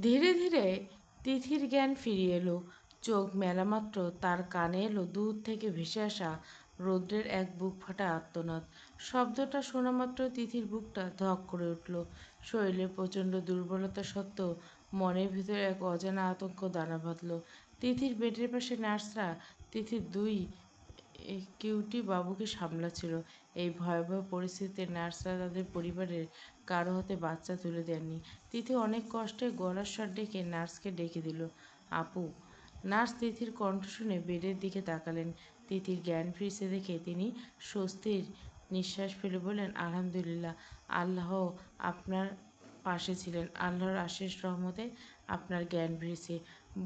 ধীরে ধীরে তিথির জ্ঞান ফিরিয়ে এলো। চোখ মেলামাত্র তার কানে এলো দূর থেকে ভেসে আসা রৌদ্রের এক বুক ফাটা আর্তনাদ। শব্দটা শোনা মাত্র তিথির বুকটা ধক করে উঠল। শরীরে প্রচণ্ড দুর্বলতা সত্ত্বেও মনের ভিতরে এক অজানা আতঙ্ক দানা বাঁধল। তিথির বেডের পাশে নার্সরা তিথির দুই কিউটি বাবুকে সামলাচ্ছিল। এই ভয়াবহ পরিস্থিতিতে নার্সরা তাদের পরিবারের কারো হাতে বাচ্চা তুলে দেননি। তিথি অনেক কষ্টে গলার স্বর ডেকে নার্সকে ডেকে দিল, আপু। নার্স তিথির কণ্ঠ শুনে বেডের দিকে তাকালেন। তিথির জ্ঞান ফিরছে দেখে তিনি স্বস্তির নিঃশ্বাস ফেলে বললেন, আলহামদুলিল্লাহ, আল্লাহ আপনার পাশে ছিলেন। আল্লাহর আশেষ রহমতে আপনার জ্ঞান ফিরেছে।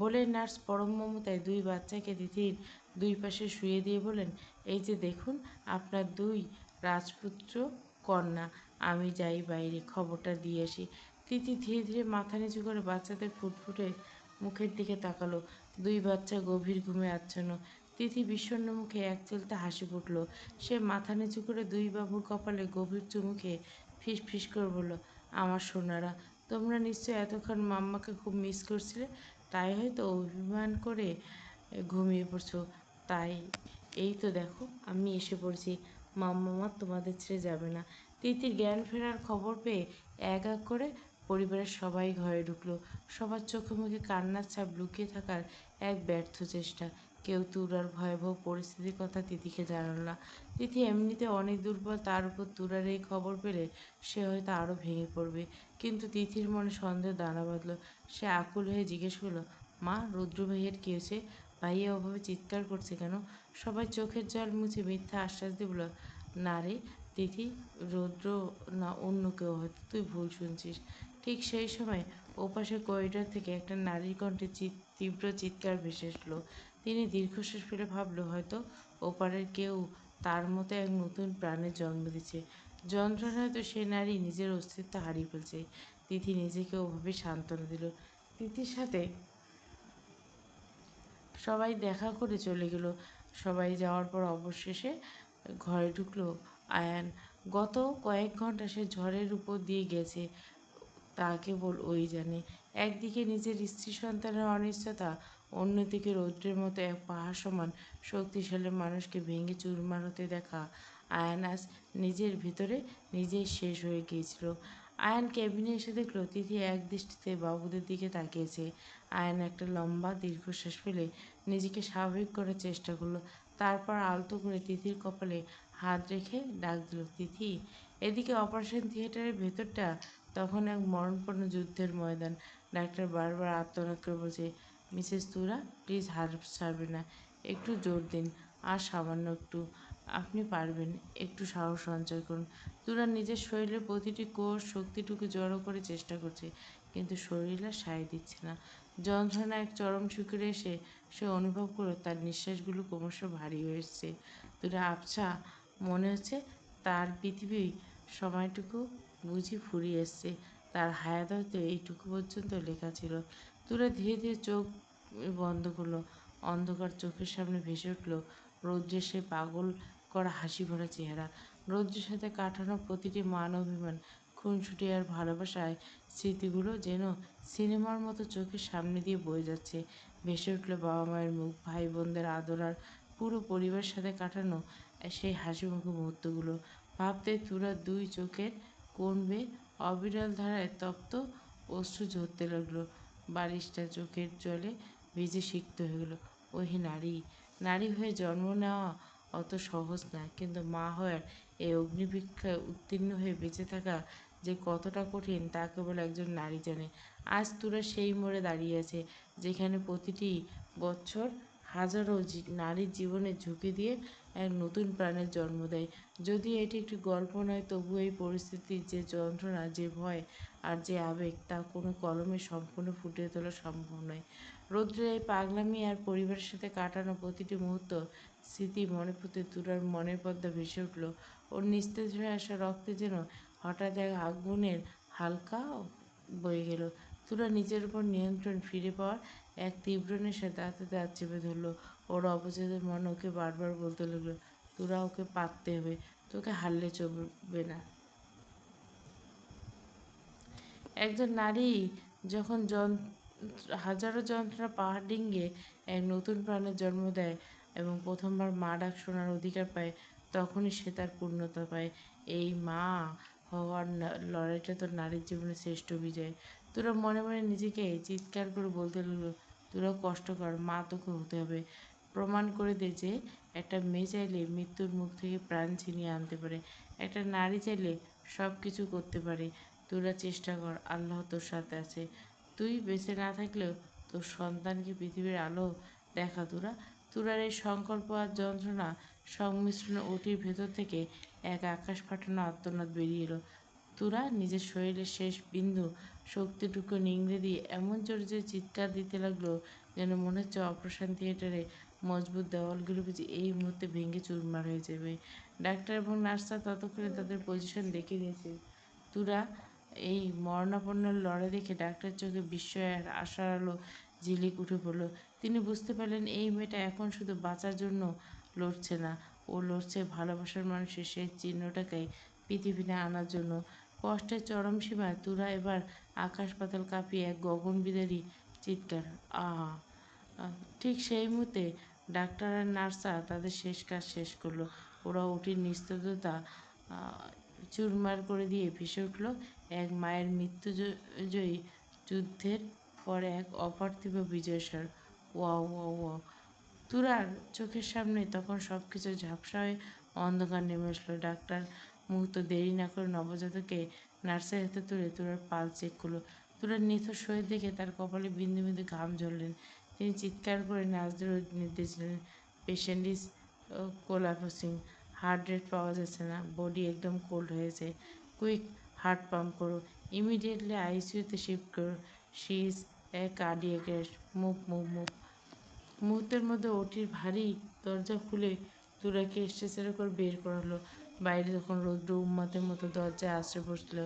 বলে নার্স পরম মমতায় দুই বাচ্চাকে তিথির দুই পাশে শুইয়ে দিয়ে বললেন, এই যে দেখুন আপনার দুই রাজপুত্র কন্যা। আমি যাই বাইরে খবরটা দিয়ে আসি। তিথি ধীরে ধীরে মাথা নিচু করে বাচ্চাদের ফুটফুটে মুখের দিকে তাকালো। দুই বাচ্চা গভীর ঘুমে আচ্ছন্ন। তিথি বিষণ্ণ মুখে এক চলতে হাসি ফুটল। সে মাথা নিচু করে দুই বাবুর কপালে গভীর চুমু খেয়ে ফিস ফিস করে বলল, আমার সোনারা, তোমরা নিশ্চয়ই এতক্ষণ মাম্মাকে খুব মিস করছিলে, তাই হয়তো অভিমান করে ঘুমিয়ে পড়ছো। তাই এই তো দেখো আমি এসে পড়ছি। মাম্মা তোমাদের ছেড়ে যাবে না। তিথির জ্ঞান ফেরার খবর পেয়ে এক এক করে পরিবারের সবাই ঘরে ঢুকলো। সবার চোখে মুখে কান্নার ছাপ লুকিয়ে থাকার এক ব্যর্থ চেষ্টা। কেউ তুরার ভয়াবহ পরিস্থিতির কথা তিথিকে জানাল না। তিথি এমনিতে অনেক দুর্বল, তার উপর তুরার এই খবর পেলে সে হয়তো আরও ভেঙে পড়বে। কিন্তু তিথির মনে সন্দেহ দানা বাঁধল। সে আকুল হয়ে জিজ্ঞেস করলো, মা, রুদ্র ভাইয়ের কী হয়েছে? ভাইয়া ওভাবে চিৎকার করছে কেন? সবাই চোখের জল মুছে মিথ্যা আশ্বাস দিয়ে বলল, না রে তিথি, রৌদ্র না, অন্য কেউ, হয়তো তুই ভুল শুনছিস। ঠিক সেই সময় ওপাশের করিডর থেকে একটা নারীর কণ্ঠে তীব্র চিৎকার ভেসে এসলো। তিনি দীর্ঘশ্বাস ফেলে ভাবলো হয়তো ওপারের কেউ তার মতো এক নতুন প্রাণের জন্ম দিচ্ছে। যন্ত্রণায় হয়তো সে নারী নিজের অস্তিত্ব হারিয়ে ফেলছে। তিথি নিজেকে ওভাবে সান্ত্বনা দিল। তিথির সাথে সবাই দেখা করে চলে গেল। সবাই যাওয়ার পর অবশেষে ঘরে ঢুকলো আয়ান। গত কয়েক ঘন্টা সে ঝড়ের উপর দিয়ে গেছে, তা কেবল ওই জানে। একদিকে নিজের স্ত্রী সন্তানের অনিশ্চয়তা, অন্যদিকে রৌদ্রের মতো এক পাহাড় সমান শক্তিশালী মানুষকে ভেঙে চুরমার হতে দেখা। আয়ান আজ নিজের ভিতরে নিজেই শেষ হয়ে গিয়েছিল। আয়ান কেবিনে এসে দেখলো তিথি এক দৃষ্টিতে বাবুদের দিকে তাকিয়েছে। আয়ান একটা লম্বা দীর্ঘশ্বাস ফেলে নিজেকে স্বাভাবিক করার চেষ্টা করলো। তারপর আলতো করে তিথির কপালে হাত রেখে ডাক দিল, তিথি। এদিকে অপারেশন থিয়েটারের ভেতরটা তখন এক মরণপূর্ণ যুদ্ধের ময়দান। ডাক্তার বারবার আর্তনাদ করে বলছে, মিসেস তুরা, প্লিজ হার ছাড়বেন না, একটু জোর দিন, আর সামান্য একটু, আপনি পারবেন, একটু সাহস সঞ্চয় করুন। তুরা নিজের শরীরের প্রতিটি কোষ শক্তিটুকু জড়ো করে চেষ্টা করছে, কিন্তু শরীর আর সায় দিচ্ছে না। যন্ত্রণা এক চরম শিখরে এসে সে অনুভব করলো তার নিঃশ্বাসগুলো ক্রমশ ভারী হয়ে এসছে। তুরা আবছা মনে হচ্ছে তার পৃথিবী সময়টুকু বুঝি ফুরিয়ে এসছে। তার হায়াত হয়তো এইটুকু পর্যন্ত লেখা ছিল। তুরা ধীরে ধীরে চোখ বন্ধ করলো। অন্ধকার চোখের সামনে ভেসে উঠল রৌদ্রের সে পাগল করা হাসি ভরা চেহারা। রৌদ্রের সাথে কাটানো প্রতিটি মান অভিমান, খুনসুটি আর ভালোবাসায় স্মৃতিগুলো যেন সিনেমার মতো চোখের সামনে দিয়ে বয়ে যাচ্ছে। ভেসে উঠল বাবা মায়ের মুখ, ভাই বোনদের আদর আর পুরো পরিবারের সাথে কাটানো সেই হাসিমুখে মুহূর্তগুলো। ভাবতে তুরার দুই চোখের কোণ বেয়ে অবিরল ধারায় তপ্ত অশ্রু ঝরতে লাগলো। বালিশটা চোখের জলে ভিজে সিক্ত হয়ে গেল। ওই নারী, নারী হয়ে জন্ম নেওয়া অত সহজ না, কিন্তু মা হওয়ার এই অগ্নিপরীক্ষায় উত্তীর্ণ হয়ে বেঁচে থাকা যে কতটা কঠিন তা কেবল একজন নারী জানে। আজ তুরা সেই মোড়ে দাঁড়িয়ে আছে, যেখানে প্রতিটি বছর হাজারো নারীর জীবনে ঝুঁকি দিয়ে এক নতুন প্রাণের জন্ম দেয়। যদিও এটি একটি গল্প নয়, তবু এই পরিস্থিতির যে যন্ত্রণা, যে ভয় আর যে আবেগ, তা কোনো কলমে সম্পূর্ণ ফুটিয়ে তোলা সম্ভব নয়। রৌদ্রের এই পাগলামি আর পরিবারের সাথে কাটানো প্রতিটি মুহূর্ত স্মৃতি মনে পড়তে তুরার মনের পর্দা ভেসে উঠল। ওর নিস্তেজ হয়ে আসা রক্তে যেন হঠাৎ এক আগুনের হালকা বয়ে গেল। তুরা নিজের উপর নিয়ন্ত্রণ ফিরে পাওয়ার এক তীব্র নেশা দাঁতে দাঁত চেপে ধরল। ওর অবচেতন মন ওকে বারবার বলতে লাগলো, তোরা ওকে পারতে হবে, তোকে হারলে চলবে না। একজন নারী যখন হাজারো যন্ত্রণা পাহাড় ডিঙ্গিয়ে এক নতুন প্রাণের জন্ম দেয় এবং প্রথমবার মা ডাক শোনার অধিকার পায়, তখনই সে তার পূর্ণতা পায়। এই মা হওয়ার লড়াইটা তো নারীর জীবনের শ্রেষ্ঠ বিজয়। তোরা মনে মনে নিজেকে চিৎকার করে বলতে লাগলো, তোরাও কষ্ট কর, মা তোকে হতে হবে। প্রমাণ করে দে যে একটা মেয়ে চাইলে মৃত্যুর মুখ থেকে প্রাণ ছিনিয়ে আনতে পারে, একটা নারী চাইলে সব কিছু করতে পারে। তোরা চেষ্টা কর, আল্লাহ তোর সাথে আছে। তুই বেঁচে না থাকলেও তোর সন্তানকে পৃথিবীর আলো দেখা। তোরার এই সংকল্প আর যন্ত্রণা সংমিশ্রণে ওটির ভেতর থেকে এক আকাশ ফাটানো আর্তনাদ বেরিয়ে এলো। তোরা নিজের শরীরের শেষ বিন্দু শক্তিটুকু নিংড়ে দিয়ে এমন জোরে জোরে চিৎকার দিতে লাগলো, যেন মনে হচ্ছে অপারেশন থিয়েটারে মজবুত দেওয়ালগুলো বুঝি এই মুহূর্তে ভেঙে চুরমার হয়ে যাবে। ডাক্তার এবং নার্সরা ততক্ষণে তাদের পজিশন দেখে নিয়েছে। তোরা এই মরণাপন্ন লড়াই দেখে ডাক্তার চোখে বিস্ময় আর আশার আলো ঝিলিক উঠে পড়ল। তিনি বুঝতে পারলেন এই মেয়েটা এখন শুধু বাঁচার জন্য লড়ছে না, ও লড়ছে ভালোবাসার মানুষের সেই চিহ্নটাকে পৃথিবীতে আনার জন্য। কষ্টের চরম সীমায় তুরা এবার আকাশ পাতাল কাঁপিয়ে এক গগনবিদারী চিৎকার, আহা! ঠিক সেই মুহূর্তে ডাক্তার আর নার্সরা তাদের শেষ কাজ শেষ করলো। ওরা ওটির নিস্তব্ধতা চুরমার করে দিয়ে ভেসে উঠল এক মায়ের মৃত্যুজয়ী যুদ্ধের পর এক অপার্থিব বিজয়স্বর, ওয়াও ওয়াও ওয়াও। তুরার চোখের সামনে তখন সব কিছু ঝাপসা হয়ে অন্ধকার নেমে আসলো। ডাক্তার মুহূর্ত দেরি না করে নবজাতককে নার্সের হাতে তুলে তুরার পাল চেক করলো। তুরার নিথর শরীর দেখে তার কপালে বিন্দু বিন্দু ঘাম ঝরলেন। তিনি চিৎকার করে নার্সদের নির্দেশ দিলেন, patient is collapsing, heart rate পাওয়া যাচ্ছে না, বডি একদম কোল্ড হয়েছে, কুইক হার্ট পাম্প করো, ইমিডিয়েটলি আইসিইউতে শিফট করো, she is a cardiac arrest, move move move. মুহূর্তের মধ্যে ওটির ভারী দরজা খুলে তুরাকে স্ট্রেচার করে বের করা হলো। বাইরে তখন রৌদ্র উন্মাদের মতো দরজায় আশ্রয় বসল।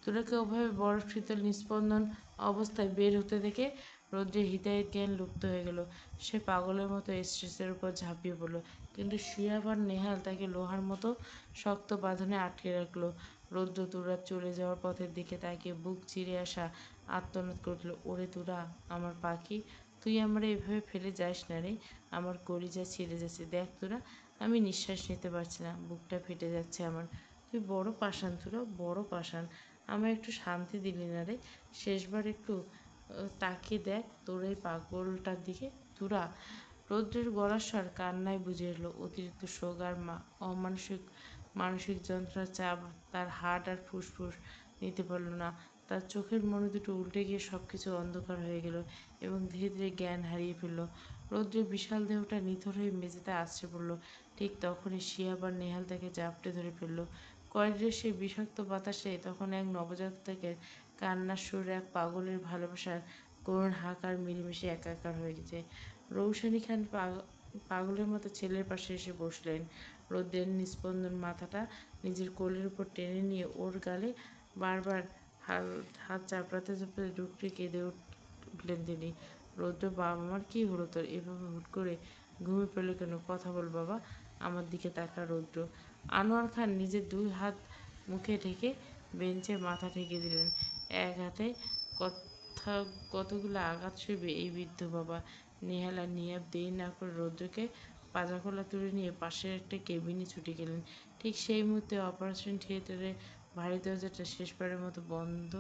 তুরাকে ওভাবে বরফ শীতল নিস্পন্দন অবস্থায় বের হতে দেখে রৌদ্রের হৃদয়ের জ্ঞান লুপ্ত হয়ে গেল। সে পাগলের মতো স্ট্রেচের উপর ঝাঁপিয়ে পড়ল, কিন্তু শিহাব আর নেহাল তাকে লোহার মতো শক্ত বাঁধনে আটকে রাখলো। রৌদ্র তুরার চলে যাওয়ার পথের দিকে তাকিয়ে বুক চিরে আসা আর্তনাদ করল, ওরে তুরা, আমার পাখি, তুই আমার এইভাবে ফেলে যাস না রে, আমার কলিজা ছিঁড়ে যাচ্ছে, দেখ তোরা, আমি নিঃশ্বাস নিতে পারছি না, বুকটা ফেটে যাচ্ছে আমার। তুই বড় পাষাণ তোরা, বড় পাষাণ, আমায় একটু শান্তি দিলি না রে, শেষবার একটু তাকিয়ে দেখ তোর এই পাগলটার দিকে। তোরা, রৌদ্রের গলার স্বর কান্নায় বুঝে এলো। অতিরিক্ত শোক আর মানসিক যন্ত্রণার চাপ তার হার্ট আর ফুসফুস নিতে পারল না। তার চোখের মণি দুটো উল্টে গিয়ে সব কিছু অন্ধকার হয়ে গেল এবং ধীরে ধীরে জ্ঞান হারিয়ে ফেলল। রৌদ্রের বিশাল দেহটা নিথর হয়ে মেঝেতে আছড়ে পড়ল। ঠিক তখনই শিহাব আর নেহাল তাকে জাপটে ধরে ফেলল। করিডোরের সেই বিষাক্ত বাতাসে তখন এক নবজাতকের কান্নার সুর, এক পাগলের ভালোবাসার করুণ হাহাকার মিলেমিশে একাকার হয়ে গেছে। রৌশনী খান পাগলের মতো ছেলের পাশে এসে বসলেন। রৌদ্রের নিস্পন্দন মাথাটা নিজের কোলের উপর টেনে নিয়ে ওর গালে বারবার হাত চাপড়াতে চাপড়াতে ডুকরে কেঁদে উঠলেন তিনি। রৌদ্র, বাবা আমার কী হলো তোর? এভাবে হুট করে ঘুমিয়ে পড়লে কেন? কথা বল বাবা, আমার দিকে তাকা। রৌদ্র। আনোয়ার খান নিজের দুই হাত মুখে ঢেকে বেঞ্চে মাথা ঠেকে দিলেন। এক হাতে কথা কতগুলো আঘাত সইবে এই বৃদ্ধ বাবা। নেহাল আর নিহাব দেরি না করে রৌদ্রকে পাজাখোলা তুলে নিয়ে পাশের একটা কেবিনে ছুটে গেলেন। ঠিক সেই মুহূর্তে অপারেশন থিয়েটারের ভারী দরজাটা শেষবারের মতো বন্ধ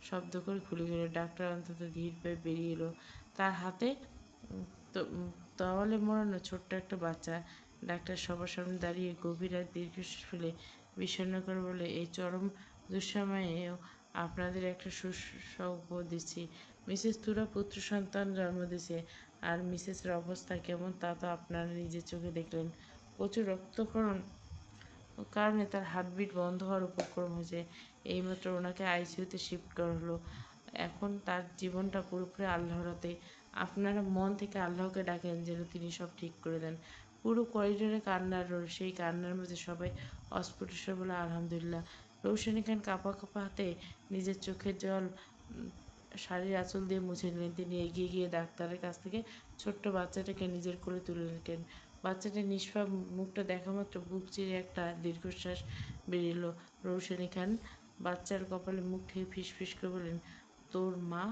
শব্দ করে খুলে গেল। ডাক্তার অন্তত ধীর পায়ে বেরিয়ে এলো। তার হাতে তোয়ালে মোড়ানো ছোট্ট একটা বাচ্চা। ডাক্তার সবার সামনে দাঁড়িয়ে গভীর আর দীর্ঘশ্বাস ফেলে বিষণ্ণ করে বলে, এই চরম দুঃসময়েও আপনাদের একটা সুখবর দিচ্ছি। মিসেস তুরা পুত্র সন্তান জন্ম দিয়েছে, আর মিসেসের অবস্থা কেমন তা তো আপনারা নিজের চোখে দেখলেন। প্রচুর রক্তক্ষরণ কারণে তার হার্টবিট বন্ধ হওয়ার উপক্রম হয়েছে। এইমাত্র ওনাকে আইসিইউতে শিফট করা হলো। এখন তার জীবনটা পুরোপুরি আল্লাহর হাতে। আপনারা মন থেকে আল্লাহকে ডাকেন যেন তিনি সব ঠিক করে দেন। পুরো করিডোরে কান্নার রোল। সেই কান্নার মাঝে সবাই অস্ফুটস্বরে বলে আলহামদুলিল্লাহ। রৌশনী খান কাঁপা কাঁপা হাতে নিজের চোখের জল শাড়ির আঁচল দিয়ে মুছে নিলেন। তিনি এগিয়ে গিয়ে ডাক্তারের কাছ থেকে ছোট্ট বাচ্চাটাকে নিজের কোলে তুলে নিলেন। বাচ্চাটার নিষ্পাপ মুখটা দেখা মাত্র বুক চিরে একটা দীর্ঘশ্বাস বেরিয়ে এলো। রৌশনী খান বাচ্চার কপালে মুখ ঠেকে ফিসফিস করে বললেন, তোর মা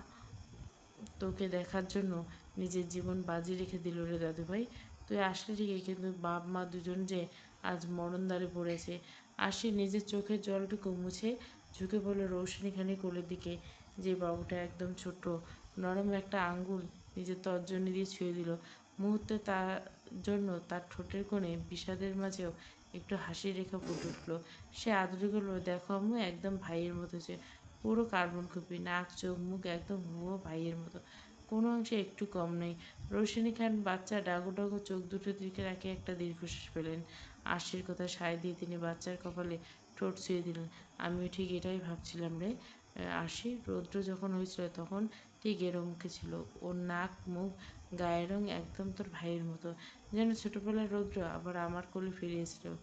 তোকে দেখার জন্য নিজের জীবন বাজি রেখে দিল রে দাদুভাই। তুই আসলি ঠিকই, কিন্তু বাপ মা দুজন যে আজ মরণদ্বারে পড়েছে। আশি নিজের চোখের জলটুকু মুছে ঝুঁকে পড়ল রৌশনীখানি কোলের দিকে। যে বাবুটা একদম ছোট নরম একটা আঙ্গুল নিজের তর্জনী দিয়ে ছুঁয়ে দিল। মুহূর্তে তার জন্য তার ঠোঁটের কোণে বিষাদের মাঝেও একটু হাসির রেখা ফুটে উঠল। সে আদরে বলল, দেখো আম্মু, একদম ভাইয়ের মতো যে, পুরো কার্বন কপি, নাক চোখ মুখ একদম হুবহু ভাইয়ের মতো, কোনো অংশে একটু কম নেই। রোশনী খান বাচ্চা ডাগো ডাগো চোখ দুটোর দিকে রাখে একটা দীর্ঘশ্বাস পেলেন। আশির কথা সায় দিয়ে তিনি বাচ্চার কপালে ঠোঁট ছুঁয়ে দিলেন। আমিও ঠিক এটাই ভাবছিলাম রে আশি। রৌদ্র যখন হয়েছিল তখন ঠিক এরম মুখে ছিল। ওর নাক মুখ গায়ের রং একদম তোর ভাইয়ের মতো, যেন ছোটবেলার রৌদ্র আবার আমার কোলে ফিরে এসেছিল।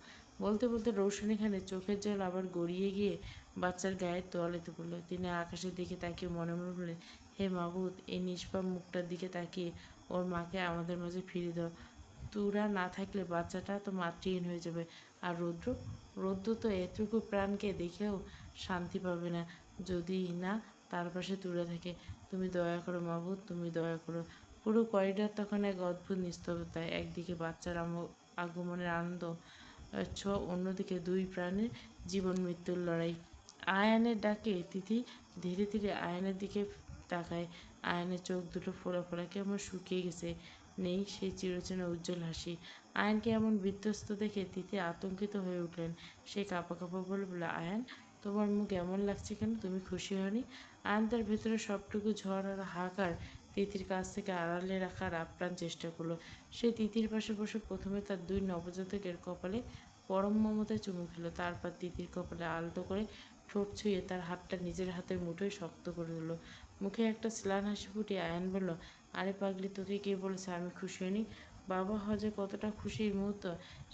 বলতে বলতে রৌশনী খানের চোখের জল আবার গড়িয়ে গিয়ে বাচ্চার গায়ের তোয়ালেতে পড়ল। তিনি আকাশের দিকে তাকিয়ে মনে মনে বললেন, হে মাবুদ, এই নিষ্পাপ মুখটার দিকে তাকিয়ে ওর মাকে আমাদের মাঝে ফিরিয়ে দাও। তোরা না থাকলে বাচ্চাটা তো মাতৃহীন হয়ে যাবে। আর রৌদ্র, রৌদ্র তো এতটুকু প্রাণকে দেখেও শান্তি পাবে না যদি না তার পাশে তুলে থাকে। তুমি দয়া করো মাবুদ, তুমি দয়া করো। পুরো করিডর তখন এক অদ্ভুত নিস্তব্ধতায়। একদিকে বাচ্চার আগমনের আনন্দ, অন্যদিকে দুই প্রাণের জীবন মৃত্যুর লড়াই। আয়ানের ডাকে তিথি ধীরে ধীরে আয়ানের দিকে তাকায়। আয়ানের চোখ দুটো ফোলা ফোলা, কেমন শুকিয়ে গেছে। নেই সেই চিরচেনা উজ্জ্বল হাসি। আয়ানকে এমন বিধ্বস্ত দেখে তিথি আতঙ্কিত হয়ে উঠলেন। সে কাঁপা কাঁপা বলে বলল, আয়ান, তোমার মুখ এমন লাগছে কেন? তুমি খুশি হওনি? আয়ান তার ভেতরে সবটুকু ঝড় আর হাহাকার তিথির কাছ থেকে আড়ালে রাখার আপ্রাণ চেষ্টা করলো। সে তিথির পাশে বসে প্রথমে তার দুই নবজাতকের কপালে পরম মমতায় চুমু খেল। তারপর তিথির কপালে আলতো করে ঠোঁট ছুঁয়ে তার হাতটা নিজের হাতের মুঠোয় শক্ত করে দিল। মুখে একটা স্লান হাসি ফুটিয়ে আয়ান বলল, আরে পাগলি, তোকে কে বলেছে আমি খুশি হইনি? বাবা হওয়া যে কতটা খুশির মুহূর্ত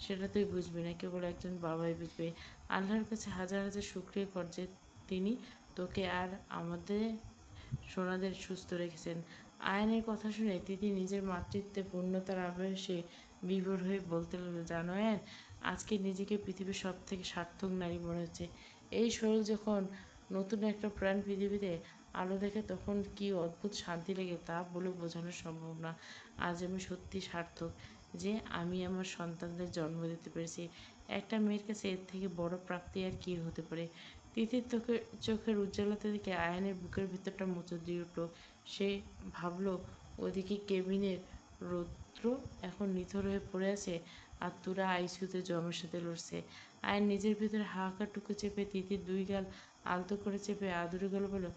সেটা তুই বুঝবি না, কেবল একজন বাবাই বুঝবে। আল্লাহর কাছে হাজার হাজার শুকরিয়া কর যে তিনি তোকে আর আমাদের সোনাদের সুস্থ রেখেছেন। আয়ানের কথা শুনে তিথি নিজের মাতৃত্বে পূর্ণতার আভাসে বিভোর হয়ে বলতে লাগলো, জানো আয়ান, আজকে নিজেকে পৃথিবীর সব থেকে সার্থক নারী মনে হচ্ছে। এই শরীর যখন নতুন একটা প্রাণ পৃথিবীতে আলো দেখে তখন কি অদ্ভুত শান্তি লাগে তা বলে বোঝানো সম্ভব না। আজ আমি সত্যি সার্থক যে আমি আমার সন্তানদের জন্ম দিতে পেরেছি। একটা মেয়ের কাছে এর থেকে বড় প্রাপ্তি আর কী হতে পারে? তিথির চোখের উজ্জ্বলতা দেখে আয়ানের বুকের ভিতরটা মুচড় দিয়ে উঠল। সে ভাবল, ওদিকে কেবিনের রৌদ্র এখন নিথর হয়ে পড়ে আছে আর তুরা আইসিইউতে জমের সাথে লড়ছে। আয়ান নিজের ভিতরে হাহাকারটুকু চেপে তিথির দুই গাল আলতো করে চেপে আদুরে গেল বলল,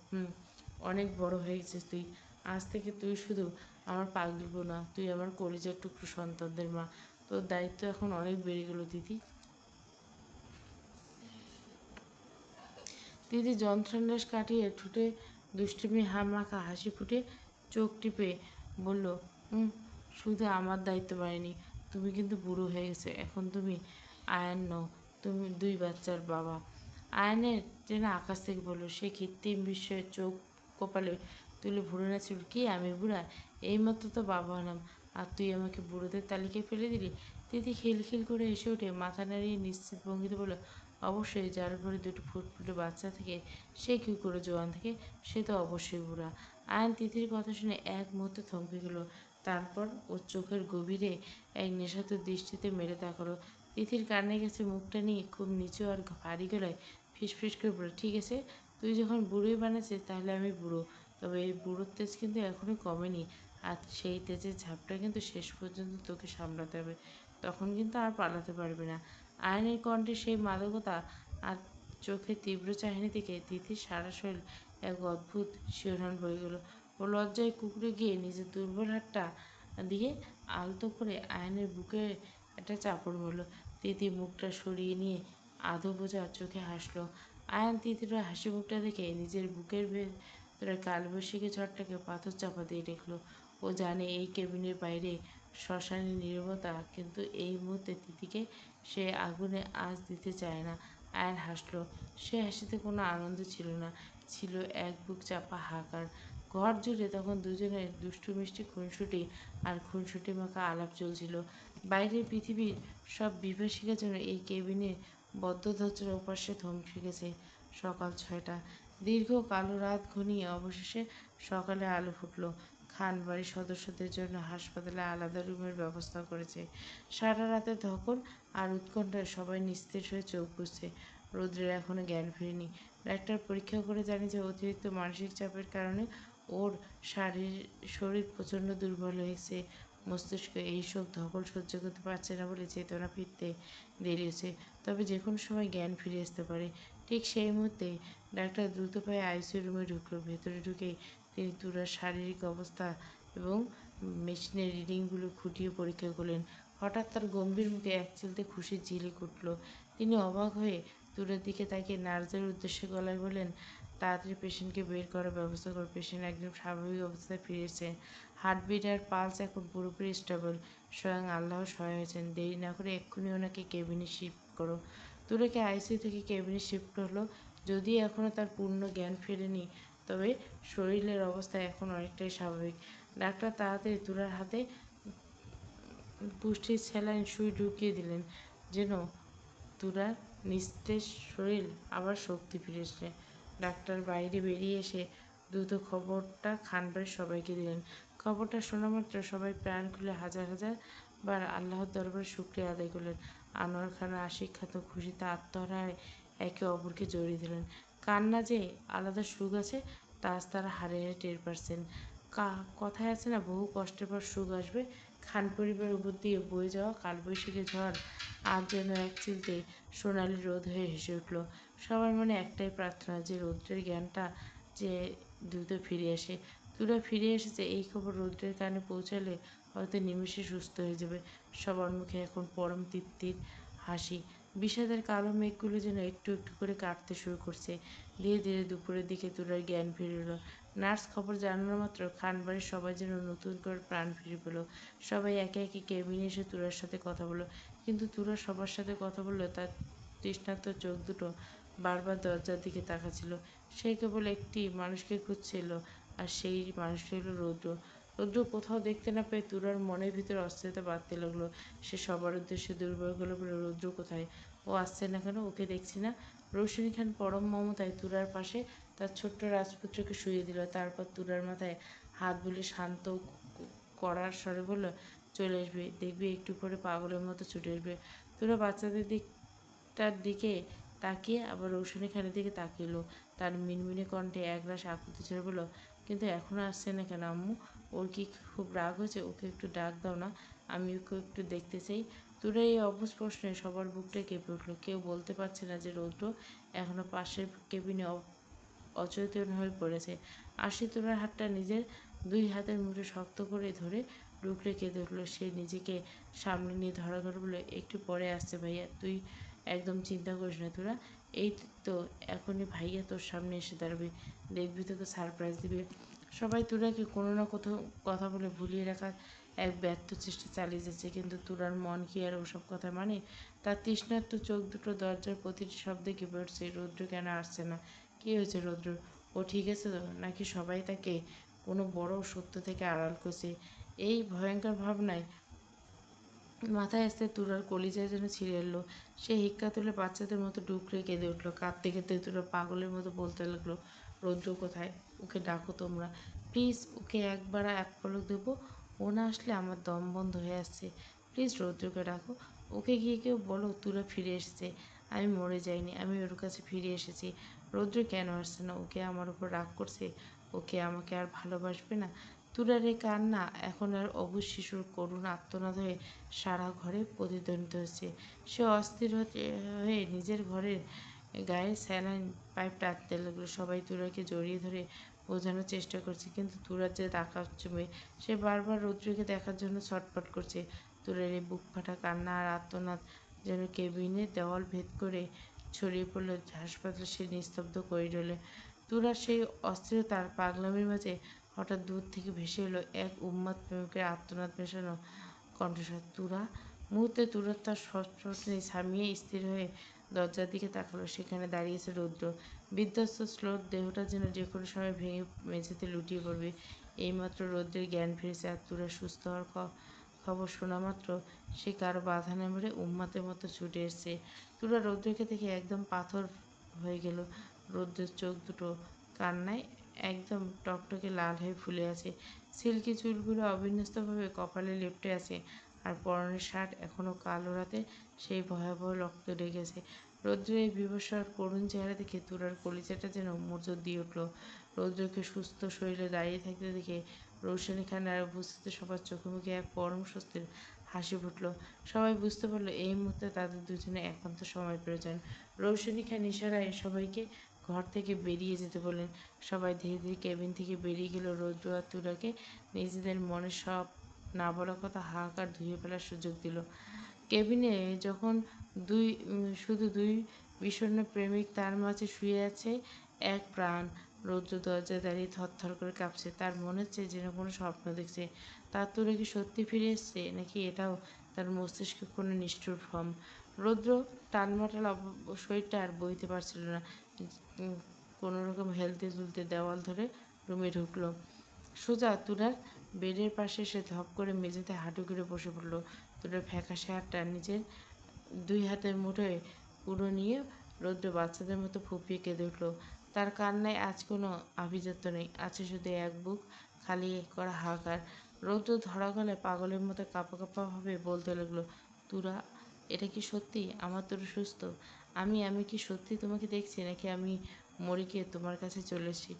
অনেক বড় হয়ে গেছিস তুই। আজ থেকে তুই শুধু আমার পাগলি বউ না, তুই আমার কলিজার টুকরো সন্তানদের মা। তোর দায়িত্ব এখন অনেক বেড়ে গেল দিদি। দিদি যন্ত্রণাস কাটিয়ে ঠোঁটে দুষ্টুমি মাখা হাসি ফুটে চোখ টিপে বলল, শুধু আমার দায়িত্ব বাড়েনি, তুমি কিন্তু বুড়ো হয়ে গেছে। এখন তুমি আয়ান নও, তুমি দুই বাচ্চার বাবা। আয়ানের যেন আকাশ থেকে বলল। সে কৃত্রিম বিস্ময়ে চোখ কপালে তুলে ভরে নাচল, কি আমি বুড়া? এইমাত্র তো বাবা হলাম আর তুই আমাকে বুড়োদের তালিকায় ফেলে দিলি? দিদি খিলখিল করে হেসে উঠে মাথা নাড়িয়ে নিশ্চিত ভঙ্গিতে বলল, অবশ্যই, যার ঘরে দুটো ফুটফুটে বাচ্চা থাকে সে কী করে জোয়ান থাকে? সে তো অবশ্যই বুড়া। আয়ান তিথির কথা শুনে এক মুহূর্তে থমকে গেল। তারপর ওর চোখের গভীরে এক নেশাতুর দৃষ্টিতে মেরে তাকালো। তিথির কানের কাছে মুখটা নিয়ে খুব নিচু আর ভারী গলায় ফিসফিস করে বলল, ঠিক আছে, তুই যখন বুড়োই বানাচ্ছিস তাহলে আমি বুড়ো। তবে এই বুড়োর তেজ কিন্তু এখনও কমেনি। আর সেই তেজের ঝাপটা কিন্তু শেষ পর্যন্ত তোকে সামলাতে হবে। তখন কিন্তু আর পালাতে পারবি না। আয়নের কণ্ঠে সেই মাদকতা আর চোখের তীব্র চাহনি থেকে তিথির সারা শরীর এক অদ্ভুত শিহরণ বয়ে গেল। ও লজ্জায় কুঁকড়ে গিয়ে নিজের দুর্বল হাতটা দিয়ে আলতো করে আয়নের বুকে একটা চাপড় মারল। তিথি মুখটা সরিয়ে নিয়ে আধো বোঝা চোখে হাসলো। আয়ান তিথির হাসি মুখটা দেখে নিজের বুকের ভেতরে কালবৈশাখী ঝড়টাকে পাথর চাপা দিয়ে দেখলো। ও জানে এই কেবিনের বাইরে শ্মশানের নীরবতা, কিন্তু এই মুহূর্তে তিথিকে সে আগুনে আঁচ দিতে চায় না। আয়ান হাসলো। সে হাসিতে কোনো আনন্দ ছিল না, ছিল এক বুক চাপা হাহাকার। ঘর জুড়ে তখন দুজনের দুষ্টু মিষ্টি খুনসুটি আর খুনসুটি মাখা আলাপ চলছিল। বাইরের পৃথিবীর সব বিভীষিকা যেন এই কেবিনের বদ্ধ দরজার ওপাশে থমকে গেছে। সকাল 6টা। দীর্ঘ কালো রাত ঘনিয়ে অবশেষে সকালে আলো ফুটল। খান বাড়ির সদস্যদের জন্য হাসপাতালে আলাদা রুমের ব্যবস্থা করেছে। সারা রাতে ধকল আর উৎকণ্ঠায় সবাই নিস্তেজ হয়ে চোখ বুজছে। রৌদ্রের এখনো জ্ঞান ফেরেনি। ডাক্তার পরীক্ষা করে জানে যে অতিরিক্ত মানসিক চাপের কারণে ওর শরীর প্রচণ্ড দুর্বল হয়েছে। মস্তিষ্ক এইসব ধকল সহ্য করতে পারছে না বলে চেতনা ফিরতে দেরি হচ্ছে। তবে যে কোনো সময় জ্ঞান ফিরে আসতে পারে। ঠিক সেই মুহূর্তে ডাক্তার দ্রুত পায়ে আইসিইউ রুমে ঢুকলো। ভেতরে ঢুকেই তিনি তুরার শারীরিক অবস্থা এবং মেশিনের রিডিংগুলো খুঁটিয়ে পরীক্ষা করলেন। হঠাৎ তার গম্ভীর মুখে একচিলতে খুশির ঝিলিক উঠল। তিনি অবাক হয়ে তুরার দিকে তাকিয়ে নার্সের উদ্দেশ্যে গলায় বললেন, তাড়াতাড়ি পেশেন্টকে বের করার ব্যবস্থা করো। পেশেন্ট একদম স্বাভাবিক অবস্থায় ফিরেছে। হার্টবিট আর পালস এখন পুরোপুরি স্টেবল। স্বয়ং আল্লাহ সহায় হয়েছেন। দেরি না করে এক্ষুনি ওনাকে কেবিনে শিফট করো। তুরাকে আইসিইউ থেকে কেবিনে শিফট হলো। যদিও এখনও তার পূর্ণ জ্ঞান ফেরেনি, তবে শরীরের অবস্থা এখন অনেকটাই স্বাভাবিক। ডাক্তার তাড়াতাড়ি তুরার হাতে পুষ্টির স্যালাইন সুই ঢুকিয়ে দিলেন, যেন তুরার নিস্তেজ শরীর আবার শক্তি ফিরে এসেছে। ডাক্তার বাইরে বেরিয়ে এসে দ্রুত খবরটা খানবাড়ির সবাইকে দিলেন। খবরটা শোনা মাত্র সবাই প্রাণ খুলে হাজার হাজার বার আল্লাহর দরবারে শুকরিয়া আদায় করলেন। আনোয়ার খান আর আশিক খান খুশিতে আত্মহারায় একে অপরকে জড়িয়ে দিলেন। কান্না যে আলাদা সুখ আছে তা আজ তারা হাড়ে হাড়ে টের পাচ্ছেন। কথায় আছে না, বহু কষ্টের পর সুখ আসবে। খান পরিবারের উপর দিয়ে বয়ে যাওয়া কালবৈশাখী ঝড় আজ যেন এক চিলতে সোনালি রোদ হয়ে হেসে উঠল। সবার মনে একটাই প্রার্থনা যে রৌদ্রের জ্ঞানটা যে দ্রুত ফিরে আসে। তুরা ফিরে এসেছে এই খবর রৌদ্রের কানে পৌঁছালে হয়তো নিমেষে সুস্থ হয়ে যাবে। সবার মুখে এখন পরম তৃপ্তির হাসি। বিষাদের কালো মেঘগুলো যেন একটু একটু করে কাটতে শুরু করছে। ধীরে ধীরে দুপুরের দিকে তুরার জ্ঞান ফিরে এলো। নার্স খবর জানানো মাত্র খানবাড়ির সবাই যেন নতুন করে প্রাণ ফিরে পেল। সবাই একে একে কেবিনে এসে তুরার সাথে কথা বলল। কিন্তু তুরা সবার সাথে কথা বললেও তার তৃষ্ণার্ত চোখ দুটো বারবার দরজার দিকে তাকাচ্ছিল। সে কেবল একটি মানুষকে খুঁজছিল, আর সেই মানুষটি হলো রৌদ্র। রৌদ্র কোথাও দেখতে না পেয়ে তুরার মনের ভিতরে অস্থিরতা বাড়তে লাগলো। সে সবার উদ্দেশ্যে দুর্বল গলা বলে, রৌদ্র কোথায়? ও আসছে না কেন? ওকে দেখছি না। রৌশনী খান পরম মমতায় তুরার পাশে তার ছোট্ট রাজপুত্রকে শুইয়ে দিল। তারপর তুরার মাথায় হাত বুলিয়ে শান্ত করার স্বরে বলল, চলে আসবে, দেখবি একটু পরে পাগলের মতো ছুটে আসবে। তুরা বাচ্চাদের দিকটার দিকে তাকিয়ে আবার রৌশনী খানের দিকে তাকিয়ে এলো। তার মিনমিনে কণ্ঠে একরাশ আকুতি ছেড়ে বলল, কিন্তু এখনও আসছে না কেন আম্মু? ওর কি খুব রাগ হয়েছে? ওকে একটু ডাক দাও না, আমি ওকে একটু দেখতে চাই। তুরা এই অবুঝ প্রশ্নে সবার বুকটা কেঁপে উঠল। কেউ বলতে পারছে না যে রৌদ্র এখনও পাশের কেবিনে অচেতন হয়ে পড়েছে। আশি তুরার হাতটা নিজের দুই হাতের মুঠো শক্ত করে ধরে ডুকরে কেঁদে উঠল। সে নিজেকে সামনে নিয়ে ধরে বলল, একটু পরে আসছে ভাইয়া, তুই একদম চিন্তা করিস না তোরা। এই তো এখনই ভাইয়া তোর সামনে এসে দাঁড়াবে, দেখবি তোকে সারপ্রাইজ দিবে। সবাই তুরাকে কোনো না কোথাও কথা বলে ভুলিয়ে রাখার এক ব্যর্থ চেষ্টা চালিয়ে যাচ্ছে। কিন্তু তুরার মন কি আর ওসব কথা মানে? তার তৃষ্ণার্ত চোখ দুটো দরজার প্রতিটি শব্দে কেঁপে উঠছে। রৌদ্র কেন আসছে না? কী হয়েছে রৌদ্র? ও ঠিক আছে তো? নাকি সবাই তাকে কোনো বড় সত্য থেকে আড়াল করছে? এই ভয়ঙ্কর ভাবনায় মাথায় আসতে তুরার কলিজায় যেন ছিঁড়ে এলো। সে হিক্কা তুলে বাচ্চাদের মতো ডুকরে কেঁদে উঠলো। কাঁদতে কাঁদতে তুরা পাগলের মতো বলতে লাগলো, রৌদ্র কোথায়? ওকে ডাকো তোমরা, প্লিজ। ওকে একবার এক পলক দেবো। ও না আসলে আমার দম বন্ধ হয়ে আসছে। প্লিজ রৌদ্রকে ডাকো। ওকে গিয়ে কেউ বলো তুরা ফিরে এসেছে। আমি মরে যাইনি, আমি ওর কাছে ফিরে এসেছি। রৌদ্র কেন আসছে না? ওকে আমার উপর রাগ করছে? ওকে আমাকে আর ভালোবাসবে না? তুরার এই কান্না এখন আর অবুঝ শিশুর করুণ আর্তনাদ হয়ে সারা ঘরে প্রতিধ্বনিত হচ্ছে। সে অস্থির হয়ে নিজের ঘরের গায়ে স্যালাইন পাইপ টানতে লাগলো। সবাই তুরাকে জড়িয়ে ধরে বোঝানোর চেষ্টা করছে, কিন্তু তুরার যে তাকাচ্ছে মেয়ে, সে বারবার রৌদ্রকে দেখার জন্য ছটফট করছে। তুরার এই বুক ফাটা কান্না আর আর্তনাদ যেন কেবিনের দেওয়াল ভেদ করে ছড়িয়ে পড়ল হাসপাতালের সেই নিস্তব্ধ করিডোরে। তুরার সেই অস্থিরতার পাগলামির মাঝে হঠাৎ দূর থেকে ভেসে এলো এক উন্মাদ প্রেমিকের আর্তনাদ মেশানো কণ্ঠস্বর। মুহূর্তে তুরার তার শ্বাসপ্রশ্বাস থামিয়ে স্থির হয়ে দরজার দিকে তাকালো। সেখানে দাঁড়িয়েছে রৌদ্র। বিধ্বস্ত শ্লোক দেহটা যেন যে কোনো সময় ভেঙে মেঝেতে লুটিয়ে পড়বে। এইমাত্র রৌদ্রের জ্ঞান ফিরেছে, আর তুরা সুস্থ হওয়ার খবর শোনা মাত্র সে কারো বাধা না মেরে উন্মাদের মতো ছুটে এসেছে। তুরা রৌদ্রকে দেখে একদম পাথর হয়ে গেল। রৌদ্রের চোখ দুটো কান্নায় একদম টকটকে লাল হয়ে ফুলে আছে। সিল্কি চুলগুলো অবিন্যস্তভাবে কপালে লেপ্টে আছে, আর পরনের শার্ট এখনো কালো রাতে সেই ভয়াবহ রক্ত লেগেছে। রৌদ্রের এই বিভৎস আর করুণ চেহারা দেখে তুরার কলিজাটা যেন মোচড় দিয়ে উঠল। রৌদ্রকে সুস্থ শরীরে দাঁড়িয়ে থাকতে দেখে রৌশনী খান আর উপস্থিত সবার চোখে মুখে এক পরম স্বস্তির হাসি ফুটল। সবাই বুঝতে পারলো এই মুহূর্তে তাদের দুজনে একান্ত সময় প্রয়োজন। রৌশনী খান ইশারায় সবাইকে ঘর থেকে বেরিয়ে যেতে বললেন। সবাই ধীরে ধীরে কেবিন থেকে বেরিয়ে গেল। রৌদ্র আর তুরাকে নিজেদের মনের সব না বলা কথা হাহাকার ধুয়ে ফেলার সুযোগ দিল। কেবিনে যখন শুধু দুই বিষণ্ণ প্রেমিক, তার মাঝে শুয়ে আছে এক প্রাণ। রৌদ্র দরজায় দাঁড়িয়ে থরথর করে কাঁপছে। তার মনে হচ্ছে যেন কোনো স্বপ্ন দেখছে। তার তুলে কি সত্যি ফিরে এসছে, নাকি এটাও তার মস্তিষ্কে কোনো নিষ্ঠুর ভ্রম? রৌদ্র টালমাটাল শরীরটা আর বইতে পারছিল না। উম, কোনো রকম হেলতে দুলতে দেওয়াল ধরে রুমে ঢুকলো। সোজা তুরার বেডের পাশে এসে ধপ করে মেঝেতে হাঁটু গেড়ে বসে পড়ল। তুরার ফ্যাকাশে হাতটা নিজের দুই হাতের মুঠোয় পুরো নিয়ে রৌদ্র বাচ্চাদের মতো ফুঁপিয়ে কেঁদে উঠল। তার কান্নায় আজ কোনো আভিজাত্য নেই, আছে শুধু এক বুক খালি করা হাহাকার। রৌদ্র ধরা গলায় পাগলের মতো কাঁপা কাঁপা ভাবে বলতে লাগলো, তুরা, এটা কি সত্যি? আমার তোর সুস্থ? আমি কি সত্যি তোমাকে দেখছি, নাকি আমি মরে গিয়ে তোমার কাছে চলে এসেছি?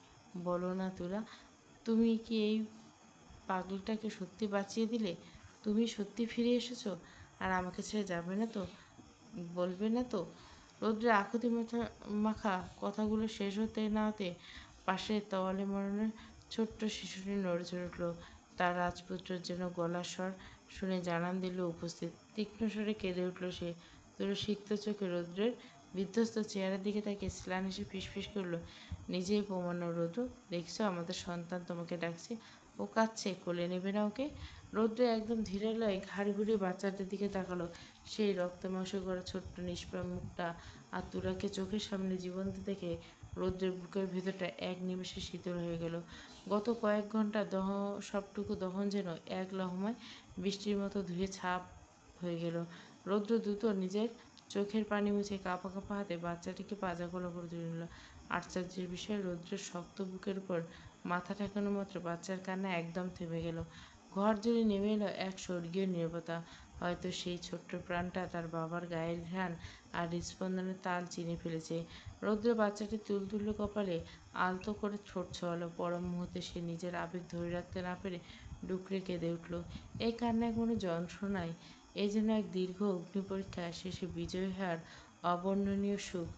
বলো না তুরা, তুমি কি এই পাগলটাকে সত্যি বাঁচিয়ে দিলে? তুমি সত্যি ফিরে এসেছো? আর আমাকে ছেড়ে যাবে না তো? বলবে না তো? রৌদ্রের আকুতি মাখা কথাগুলো শেষ হতে না হতে পাশের তোয়ালে মোড়ানো ছোট্ট শিশুটি নড়ে চড়ে উঠল। তার রাজপুত্রের যেন গলার স্বর শুনে জানান দিল উপস্থিত। তীক্ষ্ণ স্বরে কেঁদে উঠল সে। তোর সিক্ত চোখে রৌদ্রের বিধ্বস্ত চেহারার দিকে তাকে স্লান এসে ফিসফিস করল, নিজেই প্রমাণ রৌদ্র, দেখছো আমাদের সন্তান তোমাকে ডাকছে। ও কাঁদছে, কোলে নেবে না ওকে? রৌদ্র একদম ধীরে লয়ে ঘাড় ঘুরিয়ে বাচ্চাটার দিকে তাকালো। সেই রক্তমাংস করা ছোট্ট নিষ্প্রাণ মুখটা আর তুরাকে চোখের সামনে জীবন্ত দেখে রৌদ্রের বুকের ভেতরটা এক নিমেষে শীতল হয়ে গেল। গত কয়েক ঘন্টা সবটুকু দহন যেন এক লহমায় বৃষ্টির মতো ধুয়ে ছাপ হয়ে গেল। রৌদ্র দ্রুত নিজের চোখের পানি মুছে কাঁপা কাঁপা হাতে বাচ্চাটিকে পাজা গোলা করে তুলে নিল। আশ্চর্যের বিষয়ে রৌদ্রের শক্ত বুকের উপর মাথা ঠেকানো মাত্র বাচ্চার কান্না একদম থেমে গেল। ঘর জুড়ে নেমে এলো এক স্বর্গীয় নীরবতা। হয়তো সেই ছোট্ট প্রাণটা তার বাবার গায়ের ঘ্রাণ আর হৃৎস্পন্দনের তাল চিনে ফেলেছে। রৌদ্র বাচ্চাটির তুলতুলে কপালে আলতো করে ঠোঁট ছোঁয়ালো। পর মুহূর্তে সে নিজের আবেগ ধরে রাখতে না পেরে ডুকরে কেঁদে উঠল। এই কান্নায় কোনো যন্ত্রণায়, এই যেন এক দীর্ঘ অগ্নিপরীক্ষা শেষে বিজয় হওয়ার অবর্ণনীয় সুখ।